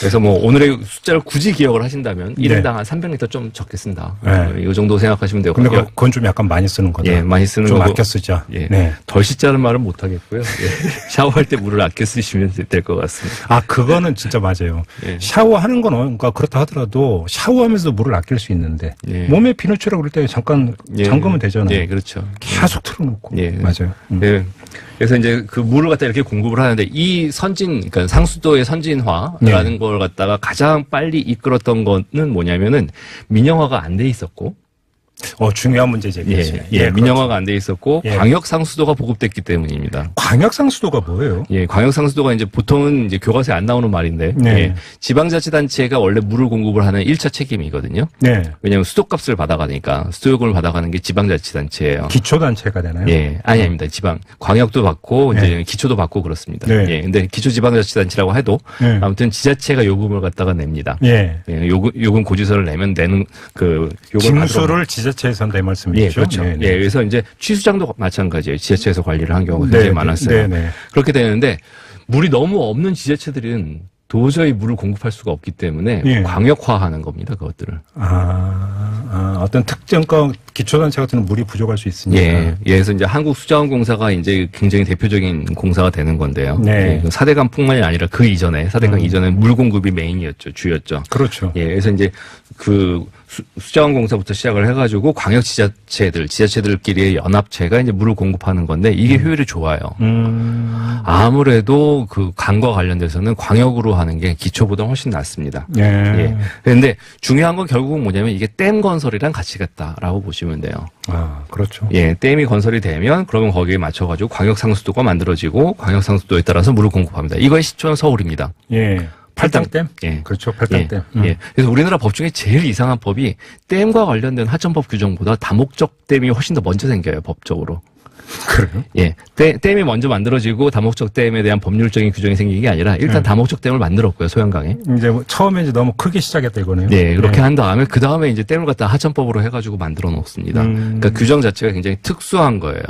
그래서 뭐 오늘의 숫자를 굳이 기억을 하신다면 1인당 한 300리터 좀 적게 쓴다. 이 정도 생각하시면 되고. 근데 그건 좀 약간 많이 쓰는 거죠. 예, 많이 쓰는 좀 거고. 아껴 쓰자. 예. 덜 씻자는 말은 못 하겠고요. 예. 샤워할 때 물을 아껴 쓰시면 될 것 같습니다. 그거는 진짜 맞아요. 샤워하는 건 그러니까 그렇다 하더라도 샤워하면서도 물을 아낄 수 있는데 몸에 비누칠하고 그럴 때 잠깐 잠그면 되잖아요. 예, 그렇죠. 계속 틀어놓고. 맞아요. 예. 그래서 이제 그 물을 갖다 이렇게 공급을 하는데 이 그러니까 상수도의 선진화라는 걸 갖다가 가장 빨리 이끌었던 거는 뭐냐면은 민영화가 안 돼 있었고. 중요한 문제죠. 민영화가 안 돼 있었고 광역 상수도가 보급됐기 때문입니다. 광역 상수도가 뭐예요? 광역 상수도가 이제 보통은 이제 교과서에 안 나오는 말인데 지방자치단체가 원래 물을 공급을 하는 1차 책임이거든요. 왜냐하면 수도값을 받아가니까 수도요금을 받아가는 게 지방자치단체예요. 기초단체가 되나요? 아닙니다. 광역도 받고 이제 기초도 받고 그렇습니다. 근데 기초지방자치단체라고 해도 아무튼 지자체가 요금을 갖다가 냅니다. 요금 고지서를 내면 내는 그 요금 징수를 지자체에서 한다 이 말씀이죠. 그렇죠. 그래서 이제 취수장도 마찬가지예요. 지자체에서 관리를 한 경우가 굉장히 많았어요. 그렇게 되는데 물이 너무 없는 지자체들은 도저히 물을 공급할 수가 없기 때문에 광역화하는 겁니다. 그것들을. 어떤 특정과 기초단체 같은 물이 부족할 수 있으니까. 그래서 이제 한국수자원공사가 이제 굉장히 대표적인 공사가 되는 건데요. 4대강뿐만이 아니라 그 이전에 4대강 이전에 물 공급이 메인이었죠. 주였죠. 그렇죠. 그래서 이제 그 수자원공사부터 시작을 해가지고 광역 지자체들끼리의 연합체가 이제 물을 공급하는 건데 이게 효율이 좋아요. 아무래도 그 강과 관련돼서는 광역으로 하는 게 기초보다 훨씬 낫습니다. 그런데 중요한 건 결국은 뭐냐면 이게 댐 건설이랑 같이 갔다라고 보시면 돼요. 그렇죠. 댐이 건설이 되면 그러면 거기에 맞춰가지고 광역 상수도가 만들어지고 광역 상수도에 따라서 물을 공급합니다. 이거의 시초는 서울입니다. 팔당댐? 그렇죠. 팔당댐. 그래서 우리나라 법 중에 제일 이상한 법이 댐과 관련된 하천법 규정보다 다목적 댐이 훨씬 더 먼저 생겨요, 법적으로. 그래요? 예. 댐이 먼저 만들어지고 다목적 댐에 대한 법률적인 규정이 생기는 게 아니라 일단 다목적 댐을 만들었고요, 소양강에. 이제 뭐 처음에 이제 너무 크게 시작했다 이거네요. 네, 그렇게 한 다음에 그 다음에 이제 댐을 갖다 하천법으로 해가지고 만들어 놓습니다. 그러니까 규정 자체가 굉장히 특수한 거예요.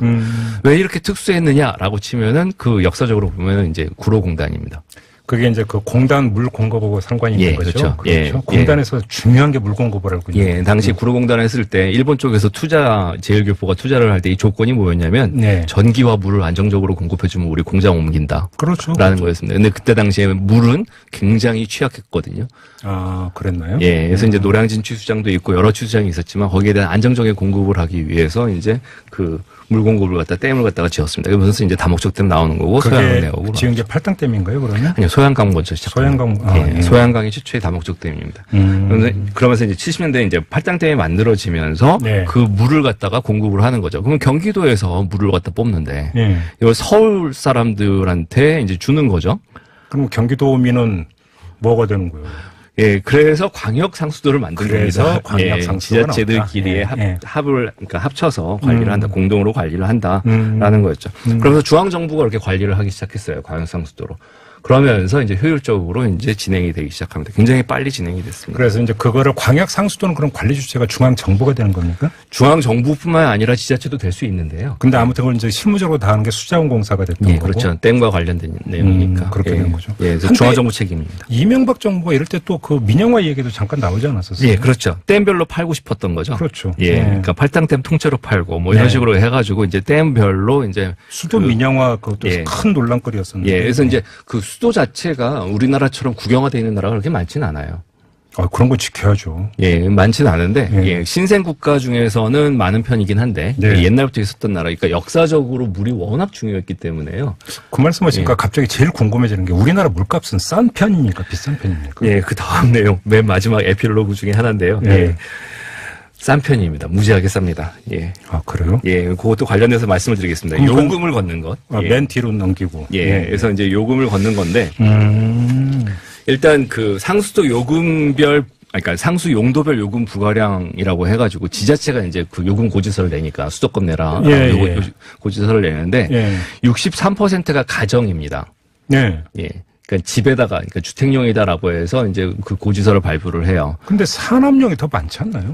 왜 이렇게 특수했느냐라고 치면은 그 역사적으로 보면은 이제 구로공단입니다. 그게 이제 그 공단 물 공급하고 상관이 있는 거죠. 그렇죠. 그렇죠. 예, 공단에서 중요한 게 물 공급을 알고 있는 예, 당시 구로공단 했을 때 일본 쪽에서 제일교포가 투자를 할 때 이 조건이 뭐였냐면 전기와 물을 안정적으로 공급해주면 우리 공장 옮긴다. 그렇죠. 라는 거였습니다. 근데 그때 당시에 물은 굉장히 취약했거든요. 아, 그랬나요? 예, 그래서 이제 노량진 취수장도 있고 여러 취수장이 있었지만 거기에 대한 안정적인 공급을 하기 위해서 이제 그 물 공급을 갖다 댐을 갖다가 지었습니다. 그러면서 이제 다목적 댐 나오는 거고 소양을 내오고. 지은 게 팔당댐인가요, 그러면? 아니요, 소양강 먼저 시작합니다. 소양강, 소양강이 최초의 다목적 댐입니다. 그러면서 이제 70년대에 이제 팔당댐이 만들어지면서 그 물을 갖다가 공급을 하는 거죠. 그러면 경기도에서 물을 갖다 뽑는데 이걸 서울 사람들한테 이제 주는 거죠. 그럼 경기도민은 뭐가 되는 거예요? 예, 그래서 광역 상수도를 만든 겁니다. 광역 상수도가 지자체들끼리 그러니까 합쳐서 관리를 한다, 공동으로 관리를 한다라는 거였죠. 그러면서 중앙 정부가 이렇게 관리를 하기 시작했어요, 광역 상수도로. 그러면서 이제 효율적으로 이제 진행이 되기 시작합니다. 굉장히 빨리 진행이 됐습니다. 그래서 이제 그거를 광역 상수도는 그럼 관리 주체가 중앙 정부가 되는 겁니까? 중앙 정부뿐만 아니라 지자체도 될 수 있는데요. 근데 아무튼 그걸 이제 실무적으로 다 하는 게 수자원공사가 됐던 거고. 그렇죠. 댐과 관련된 내용이니까. 그렇게 된 거죠. 예, 그래서 중앙 정부 책임입니다. 이명박 정부가 이럴 때 또 그 민영화 얘기도 잠깐 나오지 않았었어요? 예, 그렇죠. 댐별로 팔고 싶었던 거죠. 그렇죠. 예, 그러니까 팔당댐 통째로 팔고 뭐 이런 식으로 해가지고 이제 댐별로 이제 수도 민영화 그것도 큰 논란거리였었는데. 예, 그래서 이제 그 수도 자체가 우리나라처럼 국영화되어 있는 나라가 그렇게 많지는 않아요. 그런 거 지켜야죠. 예, 많지는 않은데, 신생 국가 중에서는 많은 편이긴 한데, 옛날부터 있었던 나라, 그러니까 역사적으로 물이 워낙 중요했기 때문에요. 그 말씀하시니까 갑자기 제일 궁금해지는 게 우리나라 물값은 싼 편입니까? 비싼 편입니까? 예, 그 다음 내용, 맨 마지막 에필로그 중에 하나인데요. 싼 편입니다. 무지하게 쌉니다. 예. 아, 그래요? 예, 그것도 관련해서 말씀을 드리겠습니다. 요금을 걷는 것. 맨 뒤로 넘기고. 그래서 이제 요금을 걷는 건데, 일단 그 상수도 요금별, 그러니까 상수 용도별 요금 부과량이라고 해가지고 지자체가 이제 그 요금 고지서를 내니까 수도권 내라 고지서를 내는데 63%가 가정입니다. 예. 그러니까 집에다가, 그러니까 주택용이다라고 해서 이제 그 고지서를 발부를 해요. 근데 산업용이 더 많지 않나요,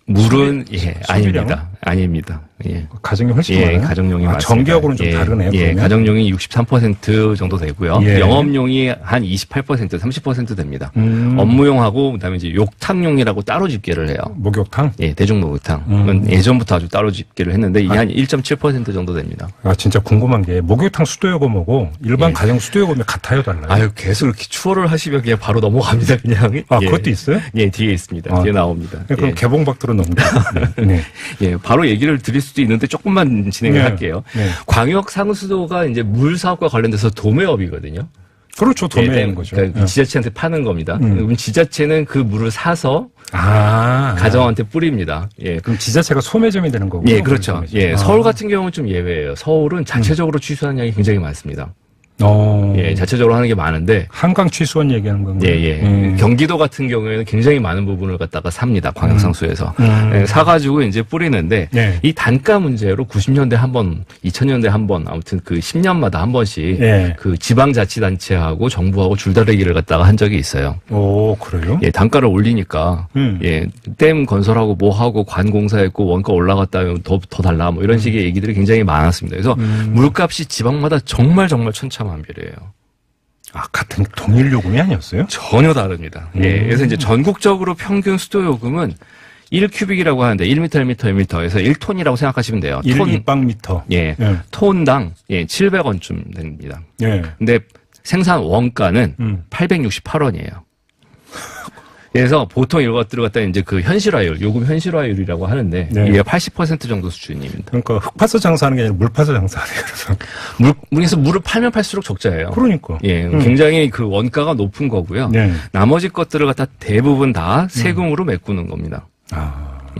물은 아닙니다. 아닙니다. 예. 가정이 훨씬 많아요. 가정용이 맞습니다. 전기하고는 좀 다르네요. 예, 가정용이 63% 정도 되고요. 영업용이 한 28%, 30% 됩니다. 업무용하고 그다음에 이제 욕탕용이라고 따로 집계를 해요. 목욕탕? 예, 대중 목욕탕. 예전부터 아주 따로 집계를 했는데 이게 한 1.7% 정도 됩니다. 아, 진짜 궁금한 게 목욕탕 수도요금하고 일반 가정 수도요금이 같아요, 달라요? 아유, 계속 이렇게 추월을 하시면 그냥 바로 넘어갑니다, 그냥. 아, 그것도 있어요? 예, 뒤에 있습니다. 뒤에 나옵니다. 그럼 개봉박도로 넘겨. 예, 바로 얘기를 드릴 수도 있는데 조금만 진행을 할게요. 광역 상수도가 이제 물 사업과 관련돼서 도매업이거든요. 그렇죠, 도매인 거죠. 그러니까 지자체한테 파는 겁니다. 그럼 지자체는 그 물을 사서 가정한테 뿌립니다. 예, 그럼 지자체가 소매점이 되는 거고요. 예, 그렇죠. 예, 서울 같은 경우는 좀 예외예요. 서울은 자체적으로 취수하는 양이 굉장히 많습니다. 예, 자체적으로 하는 게 많은데. 한강 취수원 얘기하는 건가요? 예. 경기도 같은 경우에는 굉장히 많은 부분을 갖다가 삽니다. 광역상수에서. 예, 사가지고 이제 뿌리는데, 이 단가 문제로 90년대 한 번, 2000년대 한 번, 아무튼 그 10년마다 한 번씩 그 지방자치단체하고 정부하고 줄다리기를 갖다가 한 적이 있어요. 오, 그래요? 예, 단가를 올리니까, 예, 댐 건설하고 뭐 하고 관 공사했고 원가 올라갔다면 더 달라 뭐 이런 식의 얘기들이 굉장히 많았습니다. 그래서 물값이 지방마다 정말 천차만별이에요. 아, 같은 동일 요금이 아니었어요? 전혀 다릅니다. 예, 그래서 이제 전국적으로 평균 수도 요금은 1큐빅이라고 하는데 1m, 1m, 1m에서 1톤이라고 생각하시면 돼요. 1입방미터. 예, 톤당 700원쯤 됩니다. 예. 근데 생산 원가는 868원이에요. 그래서 보통 이것들을 갖다 이제 그 현실화율, 요금 현실화율이라고 하는데 이게 80% 정도 수준입니다. 그러니까 흙 파서 장사하는 게 아니라 물 파서 장사하네요. 그래서 물에서 물을 팔면 팔수록 적자예요. 그러니까. 예, 굉장히 그 원가가 높은 거고요. 나머지 것들을 갖다 대부분 다 세금으로 메꾸는 겁니다.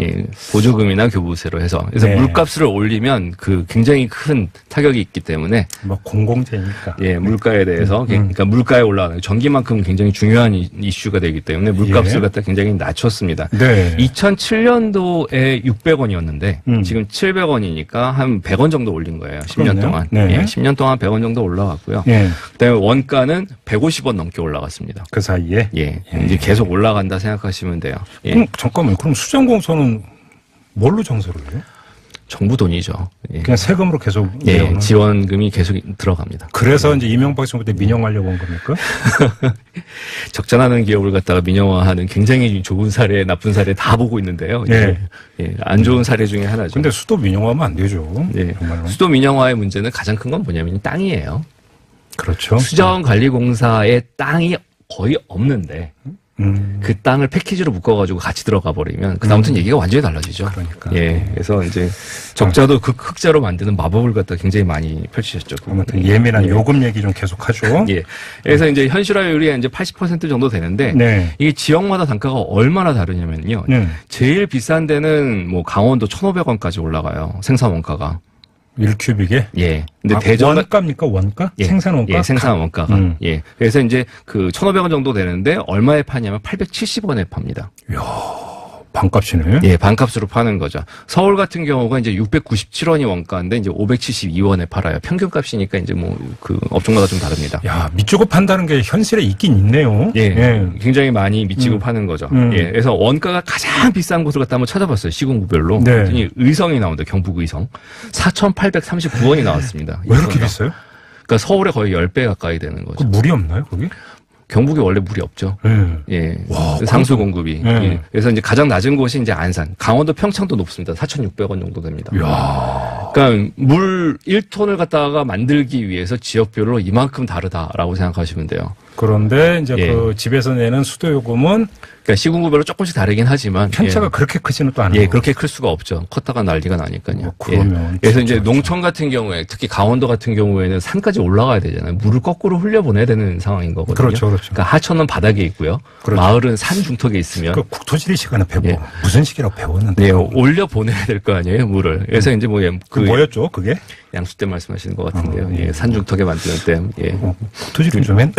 예, 보조금이나 교부세로 해서. 그래서 네. 물값을 올리면 그 굉장히 큰 타격이 있기 때문에. 뭐 공공재니까. 예, 물가에 대해서. 그러니까 물가에 올라가는 전기만큼 굉장히 중요한 이슈가 되기 때문에 물값을 갖다 굉장히 낮췄습니다. 네. 2007년도에 600원이었는데 지금 700원이니까 한 100원 정도 올린 거예요. 10년 동안. 네. 예, 10년 동안 100원 정도 올라갔고요. 예. 그다음에 원가는 150원 넘게 올라갔습니다. 그 사이에? 예. 이제 계속 올라간다 생각하시면 돼요. 예. 그럼 잠깐만요. 그럼 수정공소는 뭘로 정서를 해요? 정부 돈이죠. 예. 그냥 세금으로 계속 예, 지원금이 계속 들어갑니다. 그래서 이제 이명박 정부 때 민영화하려고 한 겁니까? 적자나는 기업을 갖다가 민영화하는 굉장히 좋은 사례, 나쁜 사례 다 보고 있는데요. 예. 예, 안 좋은 사례 중에 하나죠. 근데 수도 민영화하면 안 되죠. 예. 수도 민영화의 문제는 가장 큰 건 뭐냐면 땅이에요. 그렇죠. 수자원관리공사의 땅이 거의 없는데 그 땅을 패키지로 묶어가지고 같이 들어가 버리면 그다음부터는 얘기가 완전히 달라지죠. 그러니까. 예, 그래서 이제 적자도 흑자로 만드는 마법을 갖다 굉장히 많이 펼치셨죠. 아무튼 예민한 요금 얘기 좀 계속하죠. 예, 그래서 이제 현실화율이 이제 80% 정도 되는데 네. 이게 지역마다 단가가 얼마나 다르냐면요. 제일 비싼 데는 뭐 강원도 1,500원까지 올라가요. 생산 원가가. 1큐빅에? 예. 근데 대전 원가입니까? 원가? 예. 생산 원가? 예, 생산 원가가. 예. 그래서 이제 그 1,500원 정도 되는데 얼마에 파냐면 870원에 팝니다. 이야, 반값이네. 예, 반값으로 파는 거죠. 서울 같은 경우가 이제 697원이 원가인데 이제 572원에 팔아요. 평균값이니까 이제 뭐 그 업종마다 좀 다릅니다. 야, 밑주고 판다는 게 현실에 있긴 있네요. 예. 예. 굉장히 많이 밑지고 파는 거죠. 예. 그래서 원가가 가장 비싼 곳을 갖다 한번 찾아봤어요. 시군구별로. 네. 의성이 나온다. 경북 의성. 4,839원이 나왔습니다. 왜 이렇게 비싸요? 그러니까 서울에 거의 10배 가까이 되는 거죠. 그 물이 없나요, 거기? 경북에 원래 물이 없죠. 예. 와, 상수 공급이. 네. 예. 그래서 이제 가장 낮은 곳이 이제 안산. 강원도 평창도 높습니다. 4,600원 정도 됩니다. 이야. 그러니까 물 1톤을 갖다가 만들기 위해서 지역별로 이만큼 다르다라고 생각하시면 돼요. 그런데 이제 예. 그 집에서 내는 수도 요금은 그러니까 시군구별로 조금씩 다르긴 하지만 편차가 예. 그렇게 크지는 또 않아요. 예, 그렇게 클 수가 없죠. 컸다가 난리가 나니까요. 그러면 예. 그래서 이제 농촌 같은 경우에 특히 강원도 같은 경우에는 산까지 올라가야 되잖아요. 물을 거꾸로 흘려보내야 되는 상황인 거거든요. 그렇죠, 그렇죠. 그러니까 하천은 바닥에 있고요. 그렇죠. 마을은 산 중턱에 있으면 그 국토지리 시간에 배워 예. 무슨 시기라고 배웠는데 네, 올려 보내야 될 거 아니에요, 물을. 그래서 이제 뭐 그 뭐였죠, 그게? 양수댐 말씀하시는 것 같은데요. 예, 산 중턱에 만드는 댐. 예. 국토지리 좀 했.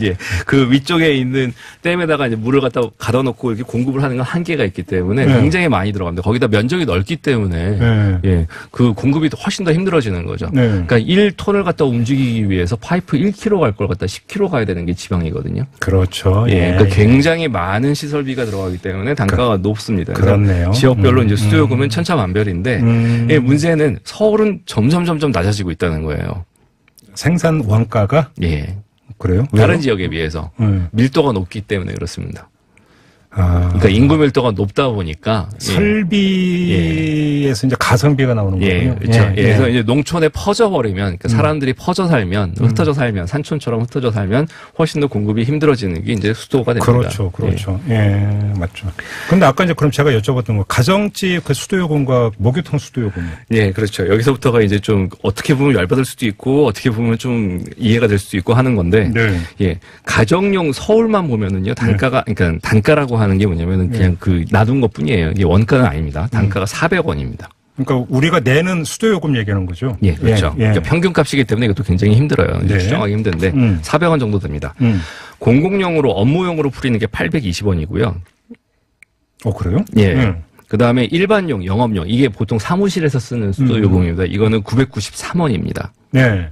예, 그 위쪽에 있는 댐에다가 이제 물을 갖다 가둬놓고 이렇게 공급을 하는 건 한계가 있기 때문에 네. 굉장히 많이 들어갑니다. 거기다 면적이 넓기 때문에 네. 예, 그 공급이 훨씬 더 힘들어지는 거죠. 네. 그러니까 1톤을 갖다 움직이기 위해서 파이프 1km 갈 걸 갖다 10km 가야 되는 게 지방이거든요. 그렇죠. 예, 그러니까 굉장히 많은 시설비가 들어가기 때문에 단가가 높습니다. 그렇네요. 지역별로 이제 수도요금은 천차만별인데 예, 문제는 서울은 점점 낮아지고 있다는 거예요. 생산 원가가? 예. 그래요? 다른 왜요? 지역에 비해서 밀도가 높기 때문에 그렇습니다. 아. 그러니까 인구 밀도가 높다 보니까 설비에서 이제 가성비가 나오는 예, 거군요. 그렇죠. 예, 예, 그래서 이제 농촌에 퍼져버리면 그러니까 사람들이 퍼져 살면 흩어져 살면 산촌처럼 흩어져 살면 훨씬 더 공급이 힘들어지는 게 이제 수도가 됩니다. 그렇죠, 그렇죠. 예, 맞죠. 근데 아까 이제 그럼 제가 여쭤봤던 거 가정집 그 수도요금과 목욕탕 수도요금. 예, 그렇죠. 여기서부터가 이제 좀 어떻게 보면 열받을 수도 있고 어떻게 보면 좀 이해가 될 수도 있고 하는 건데, 네. 예, 가정용 서울만 보면은요 단가가 그러니까 단가라고 하는 게 뭐냐면은 그냥 그 놔둔 것뿐이에요. 이게 원가는 아닙니다. 단가가 400원입니다. 그러니까 우리가 내는 수도요금 얘기하는 거죠. 예, 그렇죠. 예, 예. 그러니까 평균값이기 때문에 이것도 굉장히 힘들어요. 네. 추정하기 힘든데 400원 정도 됩니다. 공공용으로 업무용으로 풀이는 게 820원이고요. 그래요? 예. 그 다음에 일반용, 영업용 이게 보통 사무실에서 쓰는 수도요금입니다. 이거는 993원입니다. 네.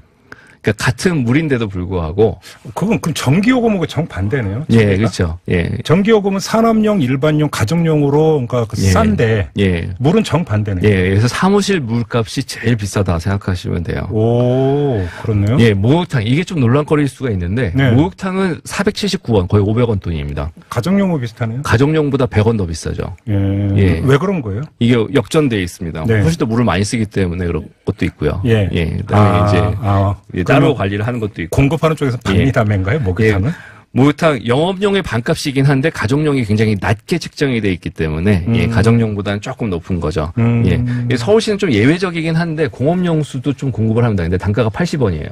그러니까 같은 물인데도 불구하고 그건 그럼 전기요금하고 정반대네요. 예, 그렇죠. 예. 전기요금은 산업용, 일반용, 가정용으로 그러니까 예. 싼데 예. 물은 정반대네요. 예, 그래서 사무실 물값이 제일 비싸다 생각하시면 돼요. 오, 그렇네요. 예, 목욕탕 이게 좀 논란거리일 수가 있는데 네. 목욕탕은 479원 거의 500원 돈입니다. 가정용하고 비슷하네요. 가정용보다 100원 더 비싸죠. 예. 예. 왜 그런 거예요? 이게 역전되어 있습니다. 네. 훨씬 더 물을 많이 쓰기 때문에 그런 것도 있고요. 예. 그다음에 이제 따로 그러면 관리를 하는 것도 있고. 공급하는 쪽에서 박리담인가요? 목욕탕은? 목욕탕 영업용의 반값이긴 한데 가정용이 굉장히 낮게 책정이 돼 있기 때문에 가정용보다는 조금 높은 거죠. 예. 서울시는 좀 예외적이긴 한데 공업용 수도 좀 공급을 합니다. 근데 단가가 80원이에요.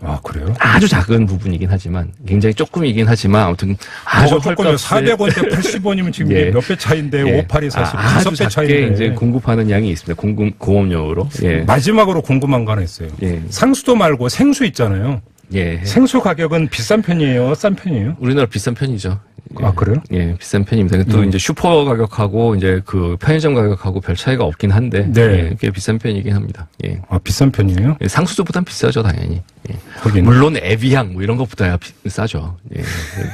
아, 그래요? 아주 작은 부분이긴 하지만, 굉장히 조금이긴 하지만, 아무튼 아주 조금요. 400원대 80원이면 지금 예. 몇 배 차인데, 예. 58이 사실 아주 5배 작게 차인데. 이제 공급하는 양이 있습니다. 공업용으로. 예. 마지막으로 궁금한 거 하나 있어요. 예. 상수도 말고 생수 있잖아요. 예. 생수 가격은 비싼 편이에요? 싼 편이에요? 우리나라 비싼 편이죠. 예. 아, 그래요? 예, 비싼 편입니다. 또 이제 슈퍼 가격하고 이제 그 편의점 가격하고 별 차이가 없긴 한데, 네. 예, 꽤 비싼 편이긴 합니다. 예. 아, 비싼 편이에요? 예, 상수도보단 비싸죠, 당연히. 예. 거기는. 물론 에비앙 뭐 이런 것보다야 싸죠. 예.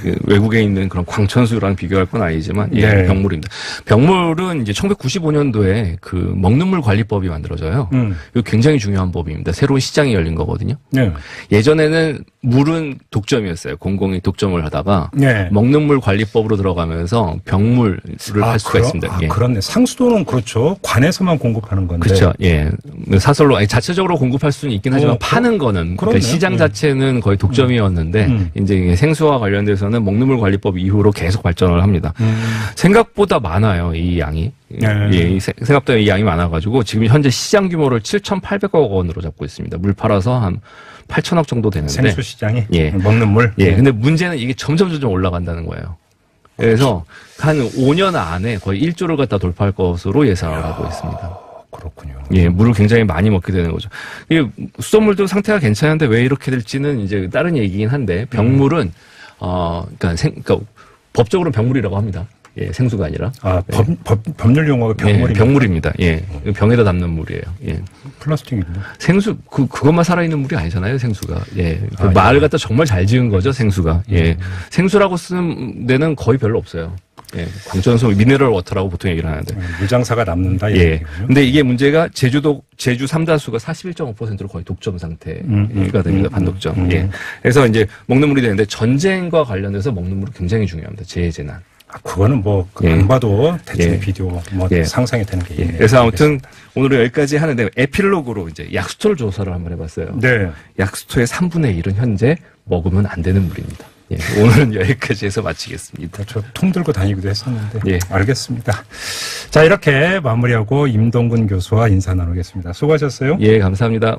그 외국에 있는 그런 광천수랑 비교할 건 아니지만, 예, 네. 병물입니다. 병물은 이제 1995년도에 그 먹는 물 관리법이 만들어져요. 이거 굉장히 중요한 법입니다. 새로운 시장이 열린 거거든요. 네. 예전에는 물은 독점이었어요. 공공이 독점을 하다가 네. 먹는 물 관리법으로 들어가면서 병물을 할 수가 있습니다. 아, 예. 그렇네. 상수도는 그렇죠. 관에서만 공급하는 건데. 그렇죠. 예. 사설로 아니, 자체적으로 공급할 수는 있긴 하지만 파는 거는 그러니까 시장 자체는 거의 독점이었는데 이제 생수와 관련돼서는 먹는 물 관리법 이후로 계속 발전을 합니다. 생각보다 많아요, 이 양이. 예, 생각보다 이 양이 많아가지고 지금 현재 시장 규모를 7,800억 원으로 잡고 있습니다. 물 팔아서 한 8천억 정도 되는데. 생수 시장이? 예. 먹는 물? 예. 근데 문제는 이게 점점 올라간다는 거예요. 그래서 한 5년 안에 거의 1조를 갖다 돌파할 것으로 예상을 하고 있습니다. 그렇군요. 예, 물을 굉장히 많이 먹게 되는 거죠. 이 수돗물도 상태가 괜찮은데 왜 이렇게 될지는 이제 다른 얘기긴 한데 병물은 그러니까 법적으로는 병물이라고 합니다. 예, 생수가 아니라. 아, 법률 용어가 병물입니다. 예, 병물입니다. 예. 병에다 담는 물이에요. 예. 플라스틱인데. 생수, 그것만 살아있는 물이 아니잖아요, 생수가. 예. 그 말을 갖다 정말 잘 지은 거죠, 생수가. 예. 생수라고 쓰는 데는 거의 별로 없어요. 예. 광천수 미네럴 워터라고 보통 얘기를 하는데. 물장사가 남는다, 이 예. 얘기군요. 근데 근데 이게 문제가 제주 3다수가 41.5%로 거의 독점 상태가 됩니다, 반독점. 예. 그래서 이제 먹는 물이 되는데 전쟁과 관련해서 먹는 물이 굉장히 중요합니다, 재해재난. 그거는 뭐, 안 봐도 대충 비디오 상상이 되는 게 있네요. 그래서 아무튼 오늘은 여기까지 하는데 에필로그로 이제 약수토를 조사를 한번 해봤어요. 네. 약수토의 3분의 1은 현재 먹으면 안 되는 물입니다. 예, 오늘은 여기까지 해서 마치겠습니다. 저 통 들고 다니기도 했었는데. 예. 알겠습니다. 자, 이렇게 마무리하고 임동근 교수와 인사 나누겠습니다. 수고하셨어요. 예, 감사합니다.